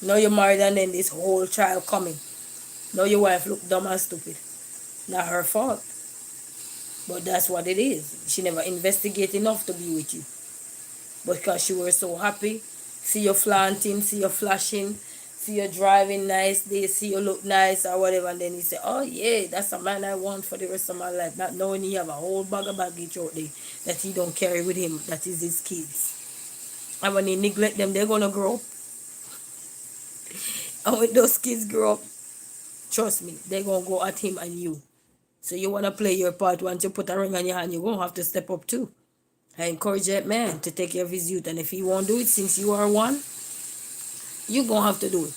Now you're married and then this whole child coming. Now your wife look dumb and stupid. Not her fault, but that's what it is. She never investigate enough to be with you. But because she was so happy, see you flaunting, see you flashing, see you driving nice, they see you look nice or whatever, and then he say, oh yeah, that's a man I want for the rest of my life. Not knowing he have a whole bag of baggage out there that he don't carry with him, that is his kids. And when he neglect them, they're gonna grow up. And when those kids grow up, trust me, they're gonna go at him and you. So you wanna play your part. Once you put a ring on your hand, you're gonna have to step up too. I encourage that man to take care of his youth, and if he won't do it, since you are one, you're gonna have to do it.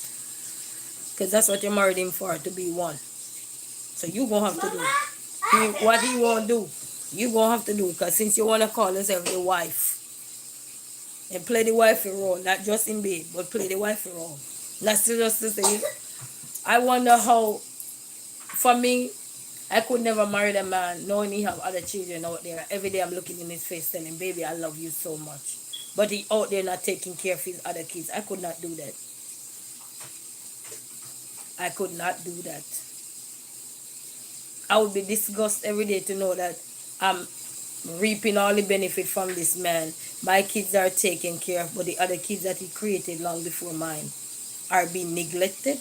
Because that's what you married him for, to be one. So you're gonna have to do it. What he won't do, you're gonna have to do it. Because since you wanna call yourself the wife, and play the wifey role, not just in bed, but play the wifey role. That's just to say, I wonder how, for me, I could never marry a man knowing he have other children out there. Every day I'm looking in his face telling him, baby, I love you so much. But he out there not taking care of his other kids. I could not do that. I could not do that. I would be disgusted every day to know that I'm reaping all the benefit from this man. My kids are taken care of, but the other kids that he created long before mine are being neglected.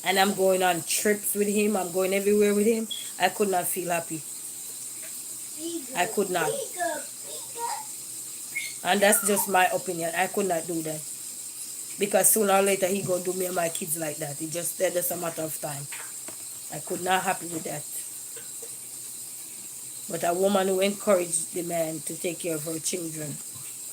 And I'm going on trips with him. I'm going everywhere with him. I could not feel happy. I could not. And that's just my opinion. I could not do that. Because sooner or later he gonna do me and my kids like that. It just that's just a matter of time. I could not happy with that. But a woman who encouraged the man to take care of her children,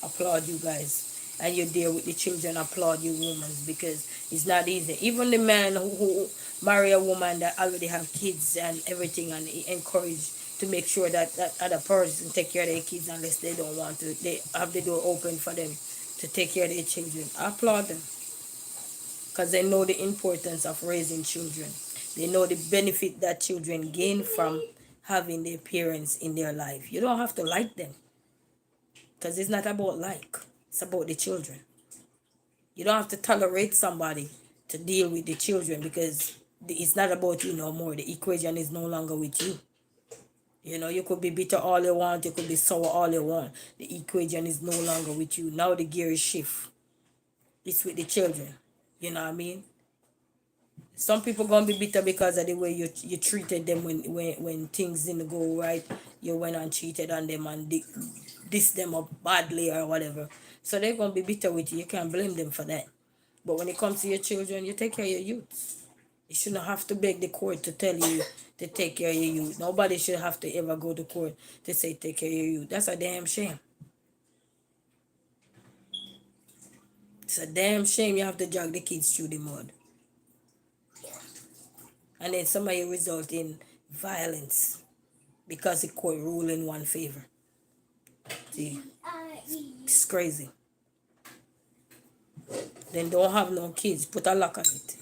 applaud you guys. And you're there with the children, applaud you women, because it's not easy. Even the man who marry a woman that already have kids and everything, and he encourage to make sure that that other person take care of their kids unless they don't want to. They have the door open for them to take care of their children. I applaud them, because they know the importance of raising children. They know the benefit that children gain from having their parents in their life. You don't have to like them, because it's not about like. It's about the children. You don't have to tolerate somebody to deal with the children, because it's not about you no more. The equation is no longer with you. You know, you could be bitter all you want. You could be sour all you want. The equation is no longer with you. Now the gear is shift. It's with the children. You know what I mean? Some people gonna be bitter because of the way you treated them when things didn't go right. You went and cheated on them and diss them up badly or whatever. So they're gonna be bitter with you. You can't blame them for that. But when it comes to your children, you take care of your youth. You shouldn't have to beg the court to tell you to take care of your youth. Nobody should have to ever go to court to say take care of your youth. That's a damn shame. It's a damn shame you have to drag the kids through the mud. And then somebody result in violence because the court ruled in one favor. See, it's crazy. Then don't have no kids. Put a lock on it.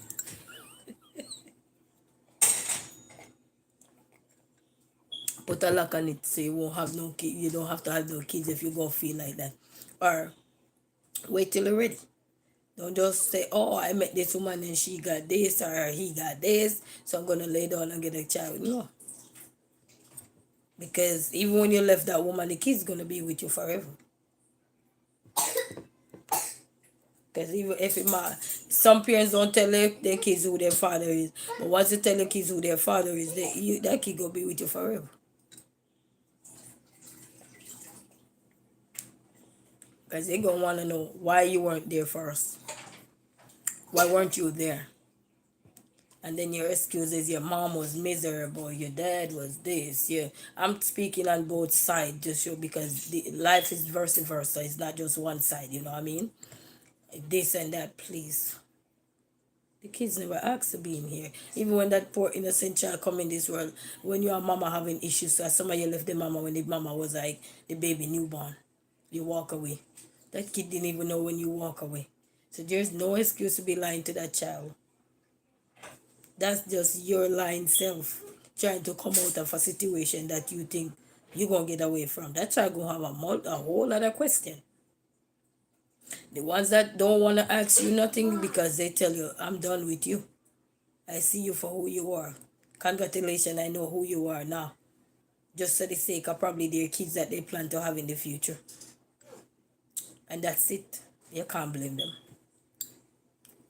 Put a lock on it so you won't have no kids. You don't have to have no kids if you go feel like that. Or wait till you're ready. Don't just say, oh, I met this woman and she got this or he got this, so I'm going to lay down and get a child. No. Because even when you left that woman, the kid's going to be with you forever. Because even if some parents don't tell their kids who their father is, but once you tell the kids who their father is, that kid going to be with you forever. Because they're going to want to know why you weren't there first. Why weren't you there? And then your excuse is your mom was miserable, your dad was this. Yeah, I'm speaking on both sides just so because the life is vice versa. It's not just one side. You know what I mean? This and that, please. The kids never asked to be in here. Even when that poor innocent child come in this world, when your mama having issues, so some of you left the mama when the mama was like the baby newborn. You walk away. That kid didn't even know when you walk away. So there's no excuse to be lying to that child. That's just your lying self trying to come out of a situation that you think you're gonna get away from. That child gonna have a whole other question. The ones that don't wanna ask you nothing because they tell you, I'm done with you. I see you for who you are. Congratulations, I know who you are now. Just for the sake of probably their kids that they plan to have in the future. And that's it. You can't blame them.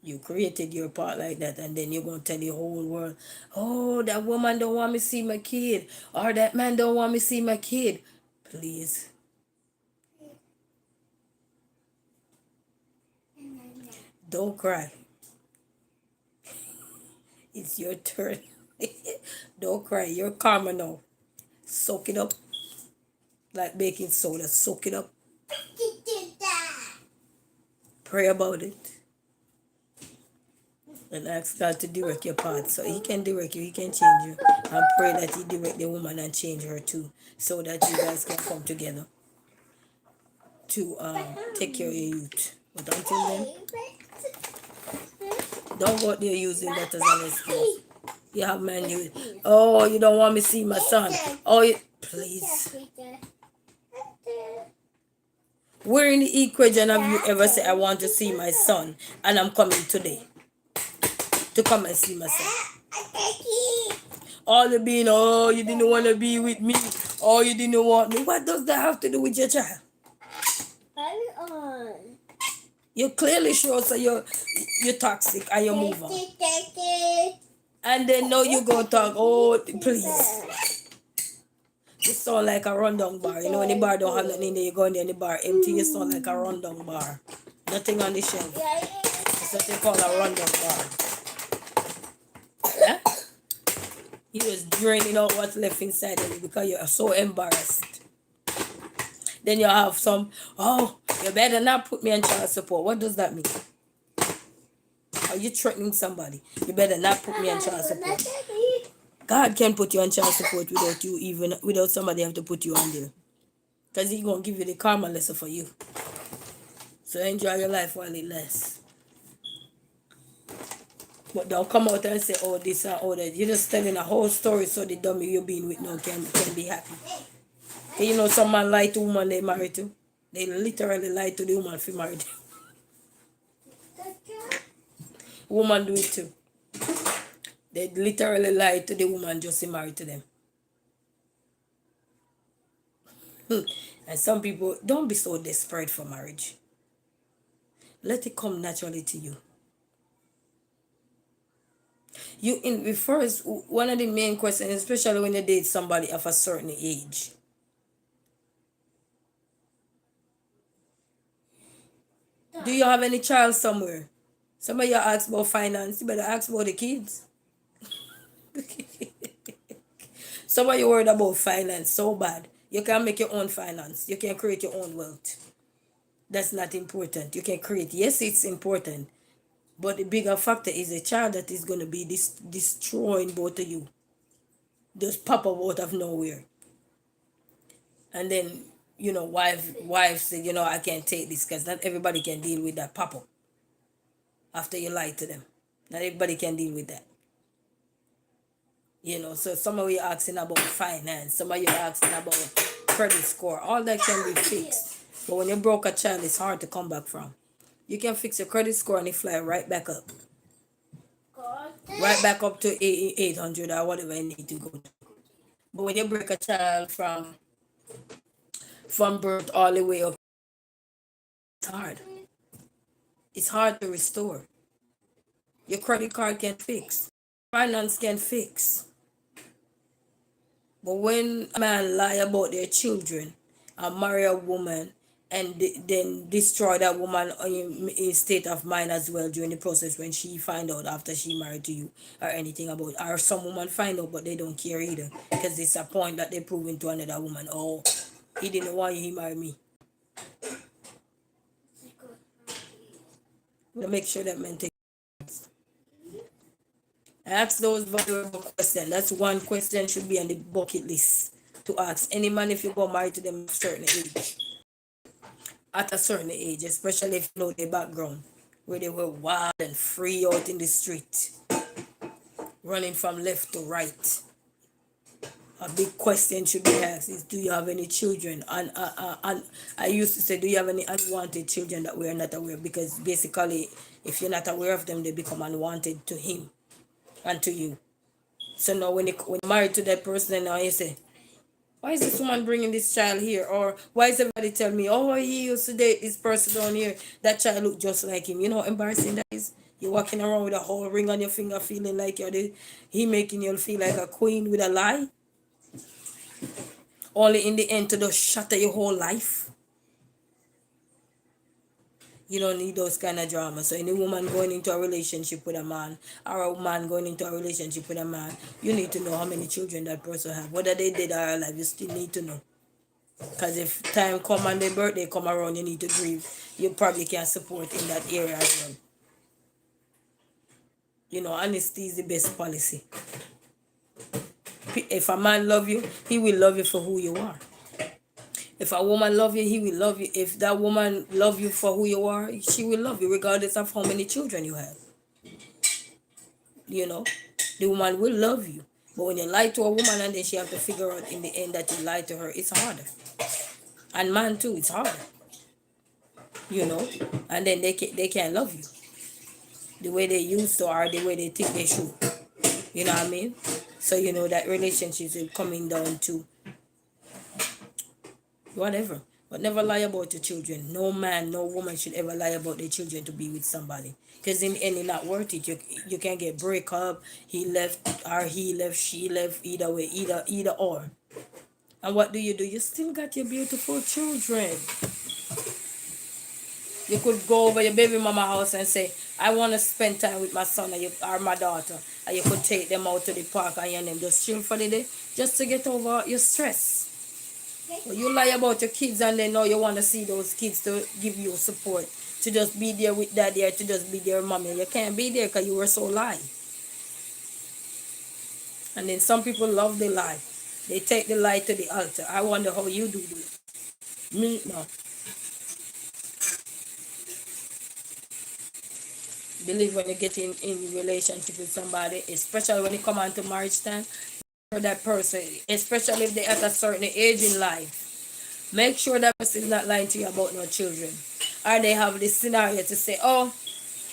You created your part like that, and then you're gonna tell the whole world, oh, that woman don't want me to see my kid, or that man don't want me to see my kid. Please. Don't cry. It's your turn. Don't cry. You're karma now. Soak it up. Like baking soda. Soak it up. Pray about it. And ask God to direct your path. So He can direct you, He can change you. And pray that He direct the woman and change her too. So that you guys can come together to take care of your youth. But until then, don't go out there using that as an excuse. You have man you, oh, you don't want me to see my son. Oh, please. Where in the equation have you ever said, I want to see my son and I'm coming today to come and see my son? All the being, oh, you didn't want to be with me. Oh, you didn't want me. What does that have to do with your child? You clearly show so you're toxic and you move on. And then now you go talk, oh, please. You sound like a rundown bar. You know when the bar don't have nothing in there, you go in there and the bar empty, you sound like a rundown bar. Nothing on the shelf. That's what they call a rundown bar. Yeah? You just draining out what's left inside of you because you're so embarrassed. Then you have some, oh, you better not put me on child support. What does that mean? Are you threatening somebody? You better not put me on child support. God can put you on child support without somebody have to put you on there. Because He's going to give you the karma lesson for you. So enjoy your life while it lasts. But don't come out and say, oh, this and all that. You're just telling a whole story so the dummy you're being with now can be happy. And you know some man lie to woman they married to. They literally lie to the woman if you married. Woman do it too. They literally lie to the woman just to marry to them. And some people, don't be so desperate for marriage. Let it come naturally to you. First, one of the main questions, especially when you date somebody of a certain age. Do you have any child somewhere? Somebody ask about finance, you better ask about the kids. Somebody worried about finance so bad. You can make your own finance. You can create your own wealth. That's not important. You can create. Yes, it's important. But the bigger factor is a child that is going to be destroying both of you. Just pop up out of nowhere. And then, wife say, I can't take this because not everybody can deal with that pop up. After you lie to them. Not everybody can deal with that. So some of you asking about finance, some of you asking about credit score, all that can be fixed. But when you broke a child, it's hard to come back from. You can fix your credit score and it fly right back up. Right back up to 800 or whatever you need to go to. But when you break a child from birth all the way up, it's hard. It's hard to restore. Your credit card can fix. Finance can fix. But when a man lie about their children and marry a woman and then destroy that woman in state of mind as well during the process when she find out after she married to you or anything about, or some woman find out but they don't care either because it's a point that they proving to another woman, oh, he didn't want you, he married me. We'll make sure that men take. Ask those valuable questions. That's one question should be on the bucket list to ask any man if you go married to them at a certain age, especially if you know their background, where they were wild and free out in the street, running from left to right. A big question should be asked is, do you have any children? And I used to say, do you have any unwanted children that we are not aware of? Because basically, if you're not aware of them, they become unwanted to him and to you. So now when you're married to that person, and now you say, why is this woman bringing this child here? Or why is everybody telling me, oh, he used to date this person down here, that child look just like him? You know how embarrassing that is? You're walking around with a whole ring on your finger feeling like he making you feel like a queen with a lie. Only in the end to just shatter your whole life. You don't need those kind of drama. So any woman going into a relationship with a man, or a man going into a relationship with a man, you need to know how many children that person have. Whether they did or alive, you still need to know. Because if time come and their birthday come around, you need to grieve. You probably can't support in that area as well. You know, honesty is the best policy. If a man love you, he will love you for who you are. If a woman love you, he will love you. If that woman love you for who you are, she will love you regardless of how many children you have. You know, the woman will love you. But when you lie to a woman and then she have to figure out in the end that you lied to her, it's harder. And man too, it's harder. You know, and then they can't love you the way they used to or the way they think they should. You know what I mean? So you know that relationships is coming down to whatever. But never lie about your children. No man, no woman should ever lie about their children to be with somebody. Because in the end, it's not worth it. You can get break up. He left, she left. Either way, either or. And what do? You still got your beautiful children. You could go over your baby mama house and say, I want to spend time with my son or my daughter. And you could take them out to the park and them just chill for the day, just to get over your stress. Well, you lie about your kids and then now you want to see those kids to give you support, to just be there with daddy or to just be there with mommy. You can't be there because you were so lie. And then some people love the lie. They take the lie to the altar. I wonder how you do this. Me, no. Believe when you get in relationship with somebody, especially when you come on to marriage time, for that person, especially if they're at a certain age in life, make sure that person is not lying to you about no children. Or they have this scenario to say, oh,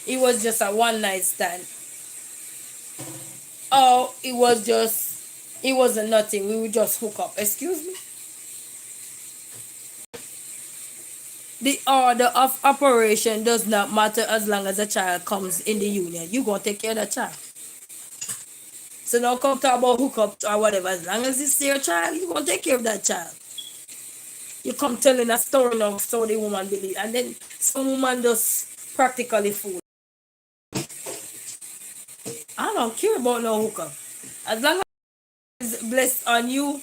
it was just a one night stand. Oh, it wasn't nothing. We would just hook up. Excuse me? The order of operation does not matter as long as a child comes in the union. You're going to take care of that child. So don't come talk about hookup or whatever. As long as it's your child, you're going to take care of that child. You come telling a story now so the woman believe. And then some woman just practically fool. I don't care about no hookup. As long as it's blessed on you,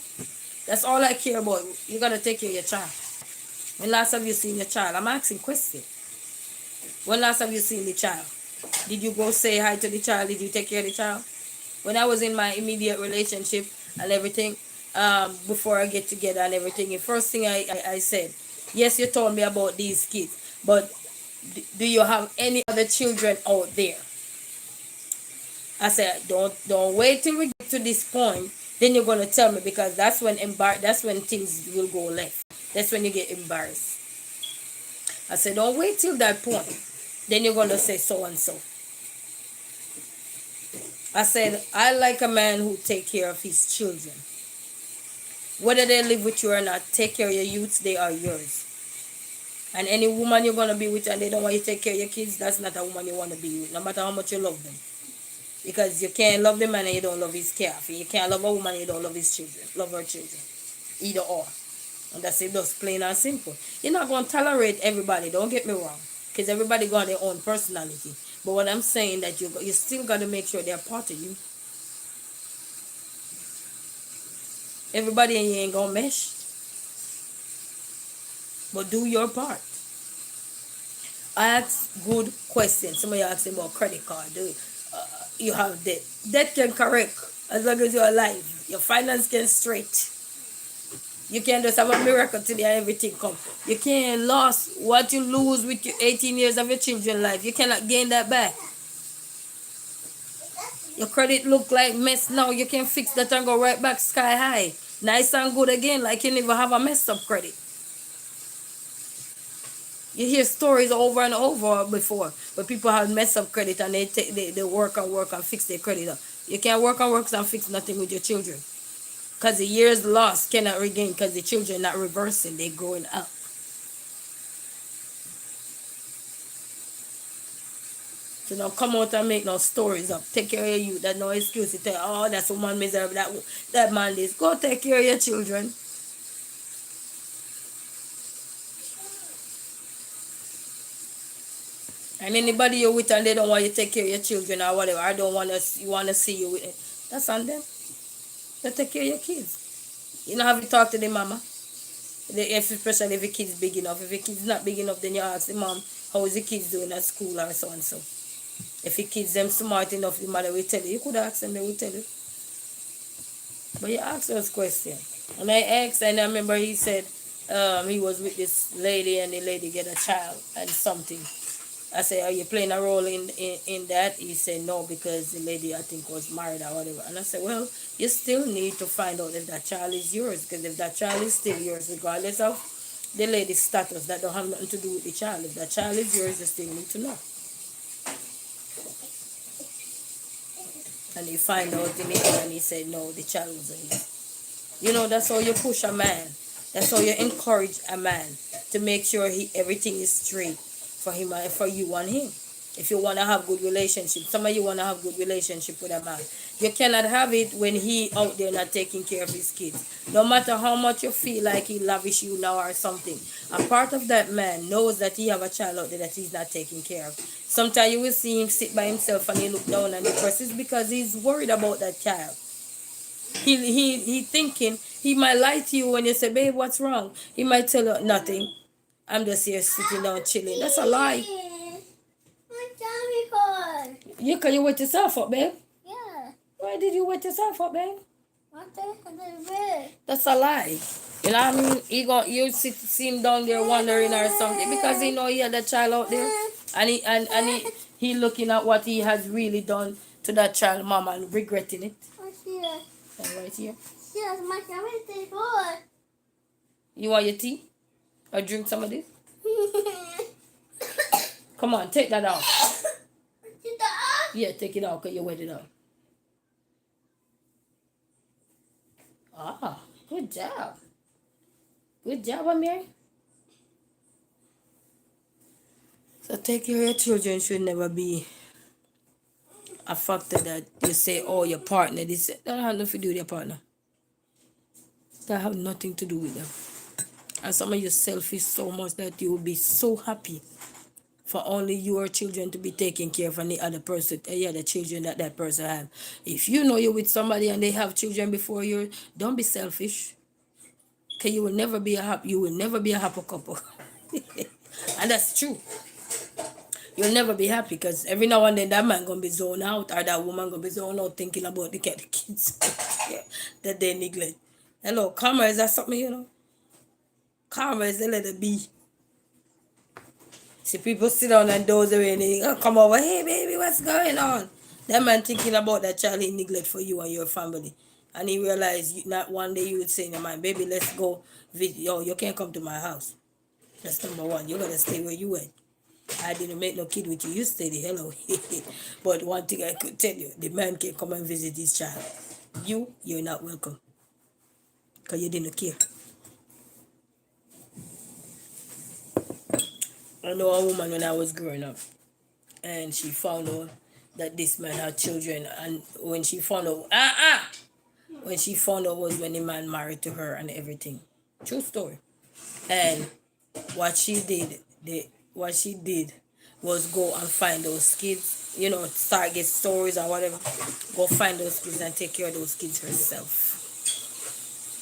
that's all I care about. You got to take care of your child. When last have you seen your child? I'm asking question. When last have you seen the child? Did you go say hi to the child? Did you take care of the child? When I was in my immediate relationship and everything, before I get together and everything, the first thing I said, yes, you told me about these kids, but do you have any other children out there? I said, don't wait till we get to this point, then you're gonna tell me, because that's when things will go left. That's when you get embarrassed. I said, don't wait till that point. Then you're gonna say so and so. I said, I like a man who take care of his children. Whether they live with you or not, take care of your youths, they are yours. And any woman you're gonna be with and they don't want you to take care of your kids, that's not a woman you want to be with, no matter how much you love them. Because you can't love the man and you don't love his calf. You can't love a woman and you don't love his children. Love her children. Either or. And that's it, just plain and simple. You're not going to tolerate everybody, don't get me wrong. Because everybody got their own personality. But what I'm saying that you still got to make sure they're part of you. Everybody and you ain't going to mesh. But do your part. Ask good questions. Somebody ask about credit card. You have debt. Debt can correct as long as you're alive. Your finance can straight. You can't just have a miracle today and everything come. You can't lose what you lose with your 18 years of your children's life. You cannot gain that back. Your credit look like mess now. You can fix that and go right back sky high. Nice and good again, like you never have a messed up credit. You hear stories over and over before where people have messed up credit and they work and fix their credit up. You can't work and fix nothing with your children. Because the years lost cannot regain because the children not reversing, they growing up. So now come out and make no stories up. Take care of you. That's no excuse to tell, oh, that's woman miserable, that man this. Go take care of your children. And anybody you're with and they don't want you to take care of your children or whatever, I don't want to, you want to see you with it. That's on them. They take care of your kids. You know, have you talk to the mama? Especially if the kid's big enough. If the kid's not big enough, then you ask the mom, how is the kids doing at school or so and so. If the kids them smart enough, the mother will tell you. You could ask them, they will tell you. But you ask those questions. And I asked, and I remember he said he was with this lady and the lady get a child and something. I said, are you playing a role in that? He said, no, because the lady, I think, was married or whatever. And I said, well, you still need to find out if that child is yours. Because if that child is still yours, regardless of the lady's status, that don't have nothing to do with the child. If that child is yours, you still need to know. And he find out in the end and he said, no, the child wasn't his. You know, that's how you push a man. That's how you encourage a man to make sure everything is straight for him and for you and him. If you want to have good relationship, some of you want to have good relationship with a man. You cannot have it when he out there not taking care of his kids. No matter how much you feel like he lavish you now or something, a part of that man knows that he have a child out there that he's not taking care of. Sometimes you will see him sit by himself and he look down on the person because he's worried about that child. He thinking, he might lie to you when you say, babe, what's wrong? He might tell you nothing. I'm just here sitting down chilling. That's a lie. Can you wet yourself up, babe? Yeah. Why did you wet yourself up, babe? Bed. That's a lie. You know what I mean? You see him down there wondering or something because he know he had a child out there and he looking at what he has really done to that child mama and regretting it. And right here. Yes, my tummy is good. You want your tea? Or drink some of this? Come on, take that out. Yeah, take it out because you wet it out. Ah, good job. Good job, Amir. So take care of your children should never be a factor that you say, oh, your partner. This that have nothing to do with your partner. That have nothing to do with them. And some of you selfish so much that you will be so happy for only your children to be taken care of and the other person, the other children that person have. If you know you're with somebody and they have children before you, don't be selfish. Cause you will never be a happy couple. And that's true. You'll never be happy because every now and then that man gonna be zoned out or that woman gonna be zoned out thinking about the kids that they neglect. Hello, karma, is that something you know? Karma is a little be. See people sit down and doze away and they come over, hey baby, what's going on? That man thinking about that child he neglect for you and your family. And he realized not one day you would say in your mind, baby, let's go visit. Yo, you can't come to my house. That's number one. You gotta stay where you went. I didn't make no kid with you. You stay the hell away. But one thing I could tell you, the man can come and visit his child. You're not welcome. Because you didn't care. I know a woman when I was growing up. And she found out that this man had children. And when she found out, when she found out was when the man married to her and everything. True story. And what she did, what she did was go and find those kids, start get stories or whatever. Go find those kids and take care of those kids herself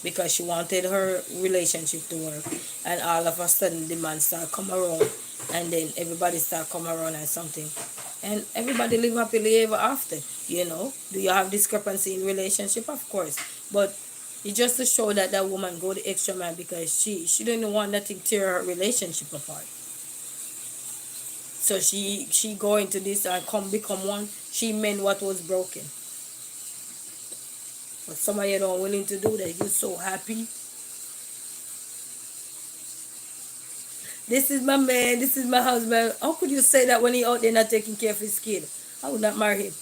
because she wanted her relationship to work. And all of a sudden, the man start come around, and then everybody start come around and something, and everybody live happily ever after. Do you have discrepancy in relationship? Of course, but it's just to show that that woman go the extra mile because she didn't want nothing to tear her relationship apart. So she go into this and come become one. She mend what was broken. But some of you don't willing to do that. You're so happy. This is my man. This is my husband. How could you say that when he out there not taking care of his kid? I would not marry him.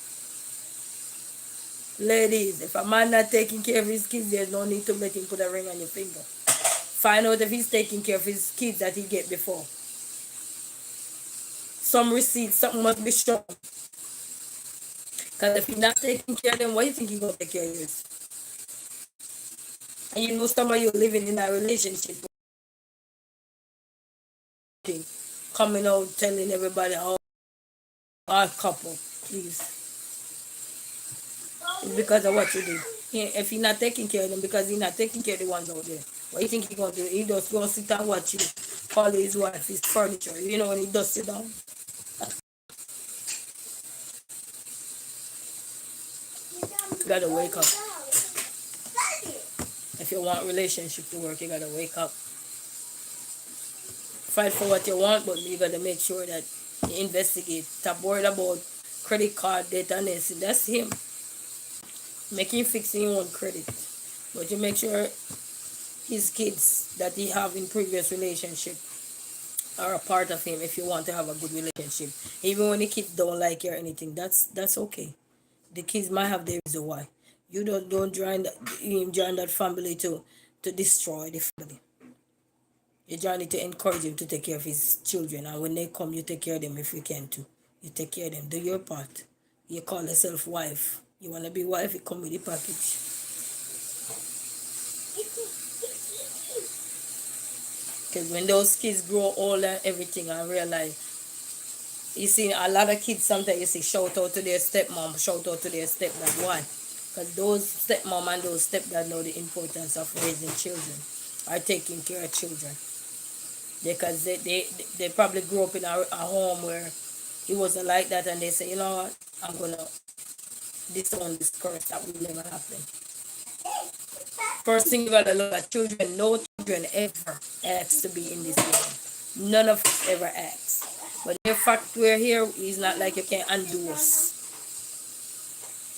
Ladies, if a man not taking care of his kids, there's no need to let him put a ring on your finger. Find out if he's taking care of his kids that he get before. Some receipts, something must be shown. Because if he's not taking care of them, what do you think he's going to take care of yours? And you know some of you living in a relationship, coming out telling everybody, oh, our couple, please. It's because of what you did. If you're not taking care of them, because you're not taking care of the ones out there, what do you think he's going to do? He just going to sit and watch you call his wife his furniture. You know when he does sit down? You got to wake up. If you want relationship to work, you got to wake up. Fight for what you want, but you got to make sure that you investigate. Stop worried about credit card debt and this. That's him. Make him fix his own credit. But you make sure his kids that he have in previous relationship are a part of him if you want to have a good relationship. Even when the kids don't like you or anything, that's okay. The kids might have their reason why. You don't join that family to destroy the family. You join it to encourage him to take care of his children, and when they come, you take care of them if you can too. You take care of them. Do your part. You call yourself wife. You wanna be wife? You come with the package. Because when those kids grow old and everything and realize, you see a lot of kids sometimes you see shout out to their stepmom, shout out to their stepdad. Why? Because those stepmom and those stepdad know the importance of raising children or taking care of children. Because they probably grew up in a home where it wasn't like that, and they say, you know what, I'm going to disown this curse. That will never happen. First thing you got to look at children. No children ever ask to be in this world. None of us ever ask. But the fact we're here is not like you can undo us.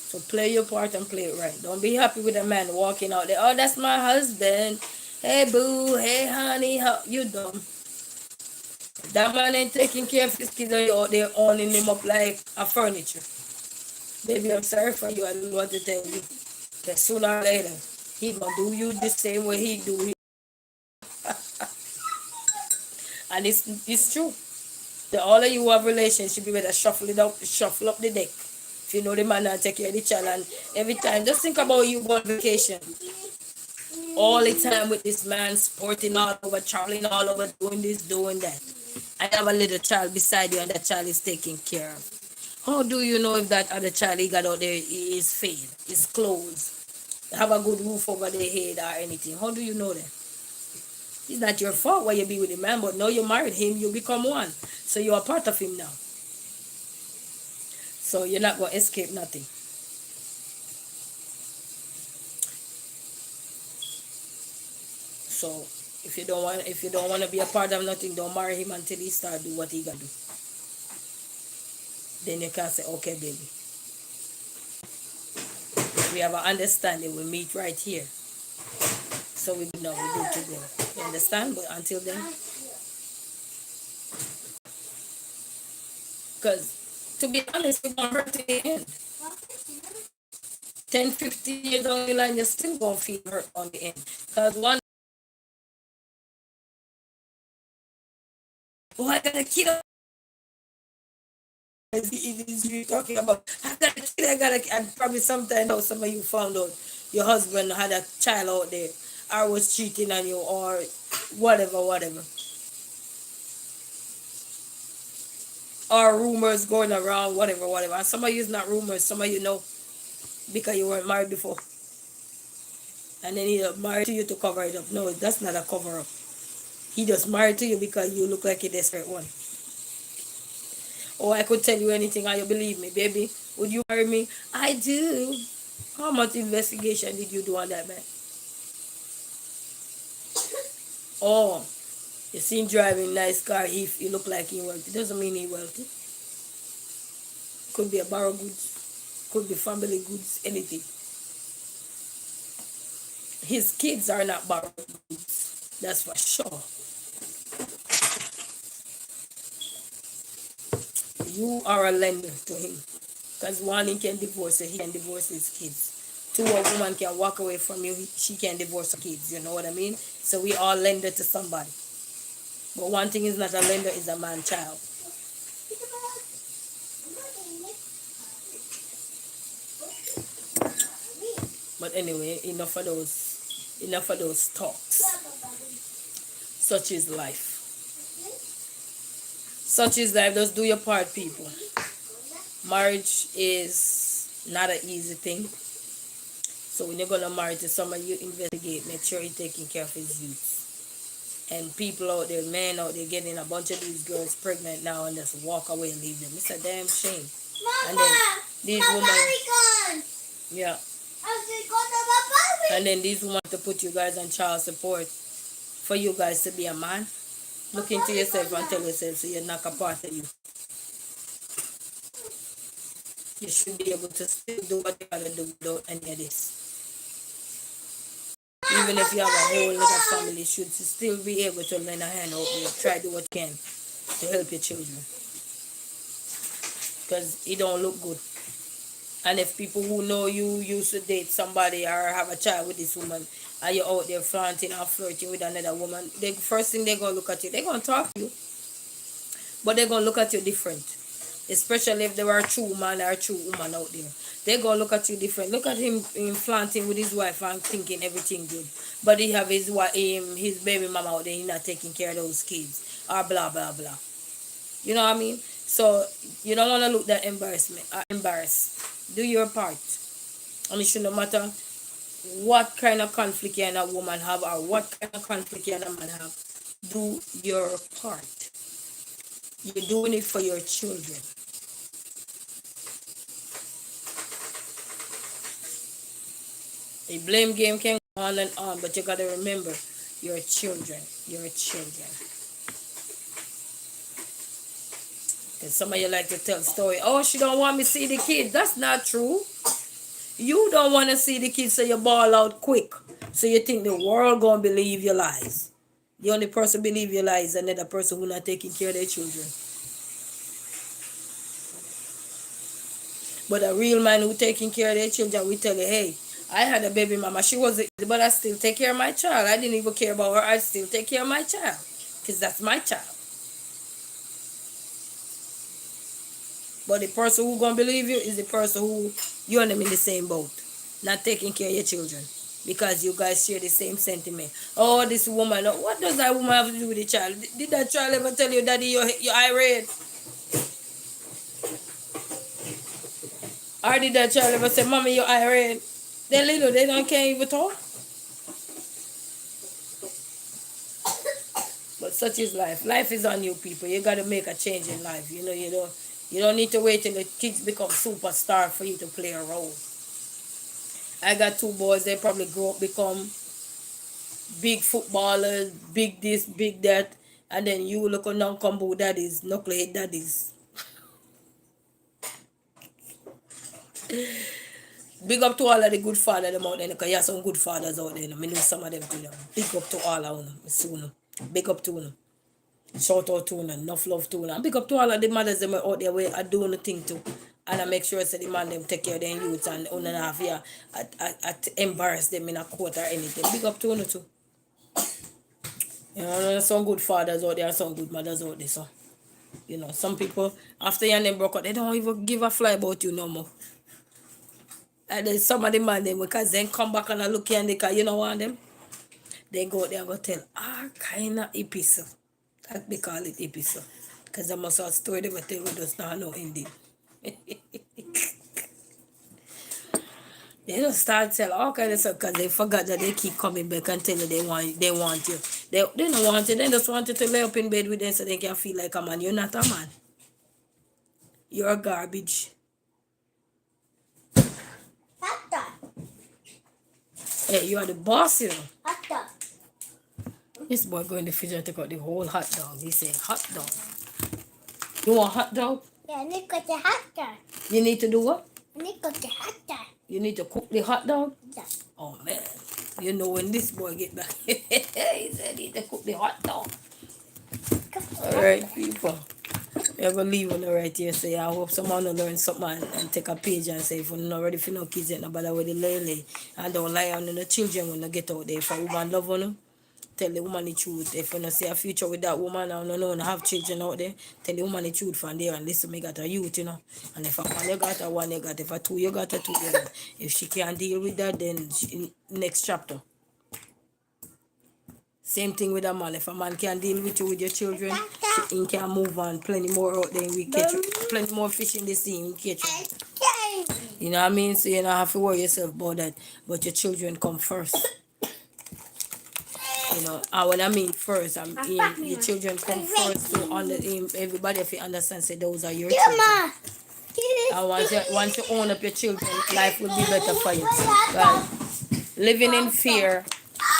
So play your part and play it right. Don't be happy with a man walking out there. Oh, that's my husband. Hey, boo. Hey, honey. How you dumb? That man ain't taking care of his kids, and you're out there owning him up like a furniture. Baby, I'm sorry for you. I don't know what to tell you. But sooner or later, he gonna do you the same way he do. And it's true. All of you have relationship, you better shuffle it up, shuffle up the deck. If you know the man and take care of the child, and every time, just think about you go on vacation. All the time with this man, sporting all over, traveling all over, doing this, doing that. I have a little child beside you, and that child is taken care of. How do you know if that other child he got out there is fed, is clothes, have a good roof over their head or anything? How do you know that? It's not your fault why you be with a man, but now you married him, you become one. So you're a part of him now. So you're not going to escape nothing. So if you don't want to be a part of nothing, don't marry him until he start do what he got to do. Then you can say, okay, baby. We have an understanding. We meet right here. So we know we good to go. You understand? But until then, because to be honest, we're going to hurt in the end. 10, 15 years down the line, you're still going to feel hurt on the end. Because one, oh, I got a kid. You're talking about, I got a kid, and probably sometime now some of you found out your husband had a child out there, or was cheating on you or whatever, whatever. Or rumors going around, whatever, whatever. And some of you is not rumors, some of you know because you weren't married before. And then he married to you to cover it up. No, that's not a cover up. He just married to you because you look like a desperate one. Oh, I could tell you anything and you believe me, baby. Would you marry me? I do. How much investigation did you do on that man? Oh, you seen driving nice car, if he look like he wealthy. Doesn't mean he wealthy. Could be a borrow goods, could be family goods, anything. His kids are not borrowed goods. That's for sure. You are a lender to him. Because one, he can divorce you, he can divorce his kids. Two, a woman can walk away from you, she can divorce her kids. You know what I mean? So we all lender to somebody. But one thing is not a lender, is a man child. But anyway, enough of those talks. Such is life. Such is life. Just do your part, people. Marriage is not an easy thing. So when you're gonna marry to somebody, you investigate, make sure you're taking care of his youth. And people out there, men out there, getting a bunch of these girls pregnant now and just walk away and leave them. It's a damn shame. Mama, And then these women, yeah. And then these women to put you guys on child support for you guys to be a man. Look into yourself and tell yourself so you're not a part of you. You should be able to still do what you gotta do without any of this. Even if you have a whole other family, you should still be able to lend a hand out there. Try to do what you can to help your children. Because it don't look good. And if people who know you used to date somebody or have a child with this woman, and you're out there flaunting or flirting with another woman, the first thing they're going to look at you, they're going to talk to you. But they're going to look at you different. Especially if they were a true man or a true woman out there. They're going to look at you different. Look at him flaunting with his wife and thinking everything good. But he have his baby mama out there, he's not taking care of those kids. Or blah, blah, blah. You know what I mean? So, you don't want to look that embarrassed. Do your part. And it should no matter what kind of conflict you and a woman have or what kind of conflict you and a man have. Do your part. You're doing it for your children. The blame game can go on and on, but you got to remember your children. Your children. Because some of you like to tell story. Oh, she don't want me to see the kid. That's not true. You don't want to see the kids, so you ball out quick. So you think the world gonna believe your lies. The only person believe your lies is another person who not taking care of their children. But a real man who taking care of their children will tell you, hey, I had a baby mama. She wasn't, but I still take care of my child. I didn't even care about her. I still take care of my child. Because that's my child. But the person who gonna believe you is the person who you and them in the same boat. Not taking care of your children. Because you guys share the same sentiment. Oh, this woman. What does that woman have to do with the child? Did that child ever tell you, Daddy, you're irate? Or did that child ever say, Mommy, you're irate? They're little, they can't even talk. But such is life. Life is on you, people. You gotta make a change in life. You know, you don't need to wait till the kids become superstar for you to play a role. I got two boys, they probably grow up, become big footballers, big this, big that, and then you look on non-combo daddies, knucklehead daddies. Big up to all of the good fathers out there, because you have some good fathers out there. I know some of them too. Big up to all of them. Big up to them. Shout out to them. Enough love to them. And big up to all of the mothers them out there where I do nothing too. And I make sure that the man them take care of their youths and on and half here. I embarrass them in a court or anything. Big up to them too. You know, there's some good fathers out there and some good mothers out there. So, you know, some people, after you and them broke up, they don't even give a fly about you no more. And then some of the man them, because then come back and I look and they can, you know, want them. They go there and go tell all kind of episode. That they call it episode. Because I must have story them tell we just not know ending. They just start tell all kind of stuff because they forgot that they keep coming back and tell you they want you. They don't want you, they just want you to lay up in bed with them so they can feel like a man. You're not a man. You're garbage. Hot Hey, you are the boss, you know. dog. This boy go in the fridge and take out the whole hot dog. He say hot dog. You want hot dog? Yeah, Nick got the hot dog. You need to do what? Nick got the hot dog. You need to cook the hot dog? Yeah. Oh man. You know when this boy get back. He said he need to cook the hot dog. Alright, people. You ever leave on the right here, say I hope someone will learn something and take a page and say if you're not ready for no kids yet, no bother with the lay and don't lie on the children when they get out there. If a woman love on them, tell the woman the truth. If you don't see a future with that woman and you don't have children out there, tell the woman the truth from there and listen, me got a youth, you know. And if a one you got a one you got, if a two you got a two you got. If she can't deal with that, then next chapter. Same thing with a man. If a man can deal with you with your children, he can move on. Plenty more out there we catch you. Plenty more fish in the sea we catch you. You know what I mean? So you don't have to worry yourself about that. But your children come first. You know, and when I mean first, I mean your children come first. So everybody if you understand, say those are your children. And once you own up your children, life will be better for you. Right? Living in fear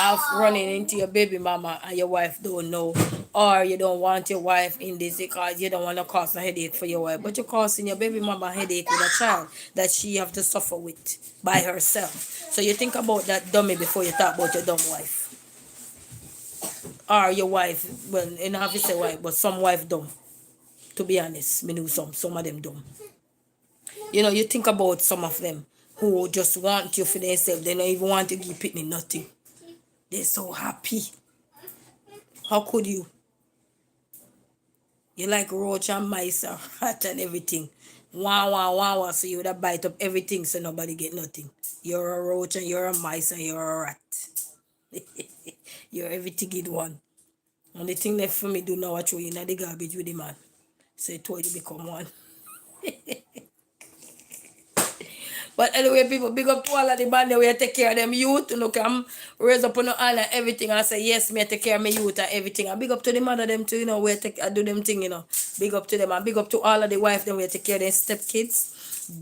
of running into your baby mama and your wife don't know, or you don't want your wife in this because you don't want to cause a headache for your wife, but you're causing your baby mama a headache with a child that she have to suffer with by herself. So you think about that dummy before you talk about your dumb wife. Or your wife, well, you don't have to say wife, but some wife dumb. To be honest, me know some of them dumb. You know, you think about some of them who just want you for themselves. They don't even want to give Pitney nothing. They're so happy. How could you? You like roach and mice and rat and everything. Wah, wah, wah, wah. So you would have bite up everything so nobody get nothing. You're a roach and you're a mice and you're a rat. You're everything in one. And the thing left for me do now, I throw you in the garbage with the man. So it told you become one. But anyway, people, big up to all of the band that we take care of them youth. You know, come raise up on the hand and everything and say, yes, me take care of my youth and everything. And big up to the mother them too, you know, we take, I do them thing, you know. Big up to them and big up to all of the wife them we take care of their step kids.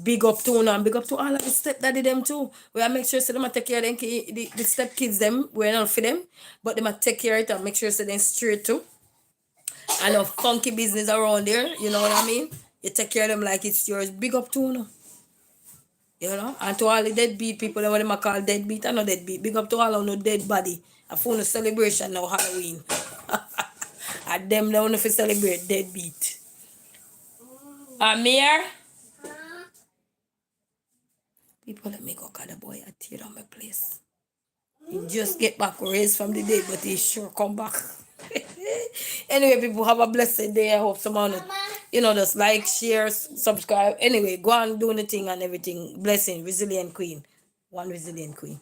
Big up to you know, and big up to all of the step daddy them too. We make sure so them take care of them, the step kids them, we're not for them. But them take care of it and make sure so them straight too. And a funky business around there, you know what I mean? You take care of them like it's yours. Big up to you know. You know, and to all the deadbeat people, what them call deadbeat, I know deadbeat. Big up to all of no dead body. I found a celebration now, Halloween. And them now if you celebrate deadbeat. Amir? People let me go call the boy and tear down my place. He just get back raised from the dead, but he sure come back. Anyway, people, have a blessed day. I hope someone, you know, just like, share, subscribe. Anyway, go on doing the thing and everything. Blessing, resilient queen. One resilient queen.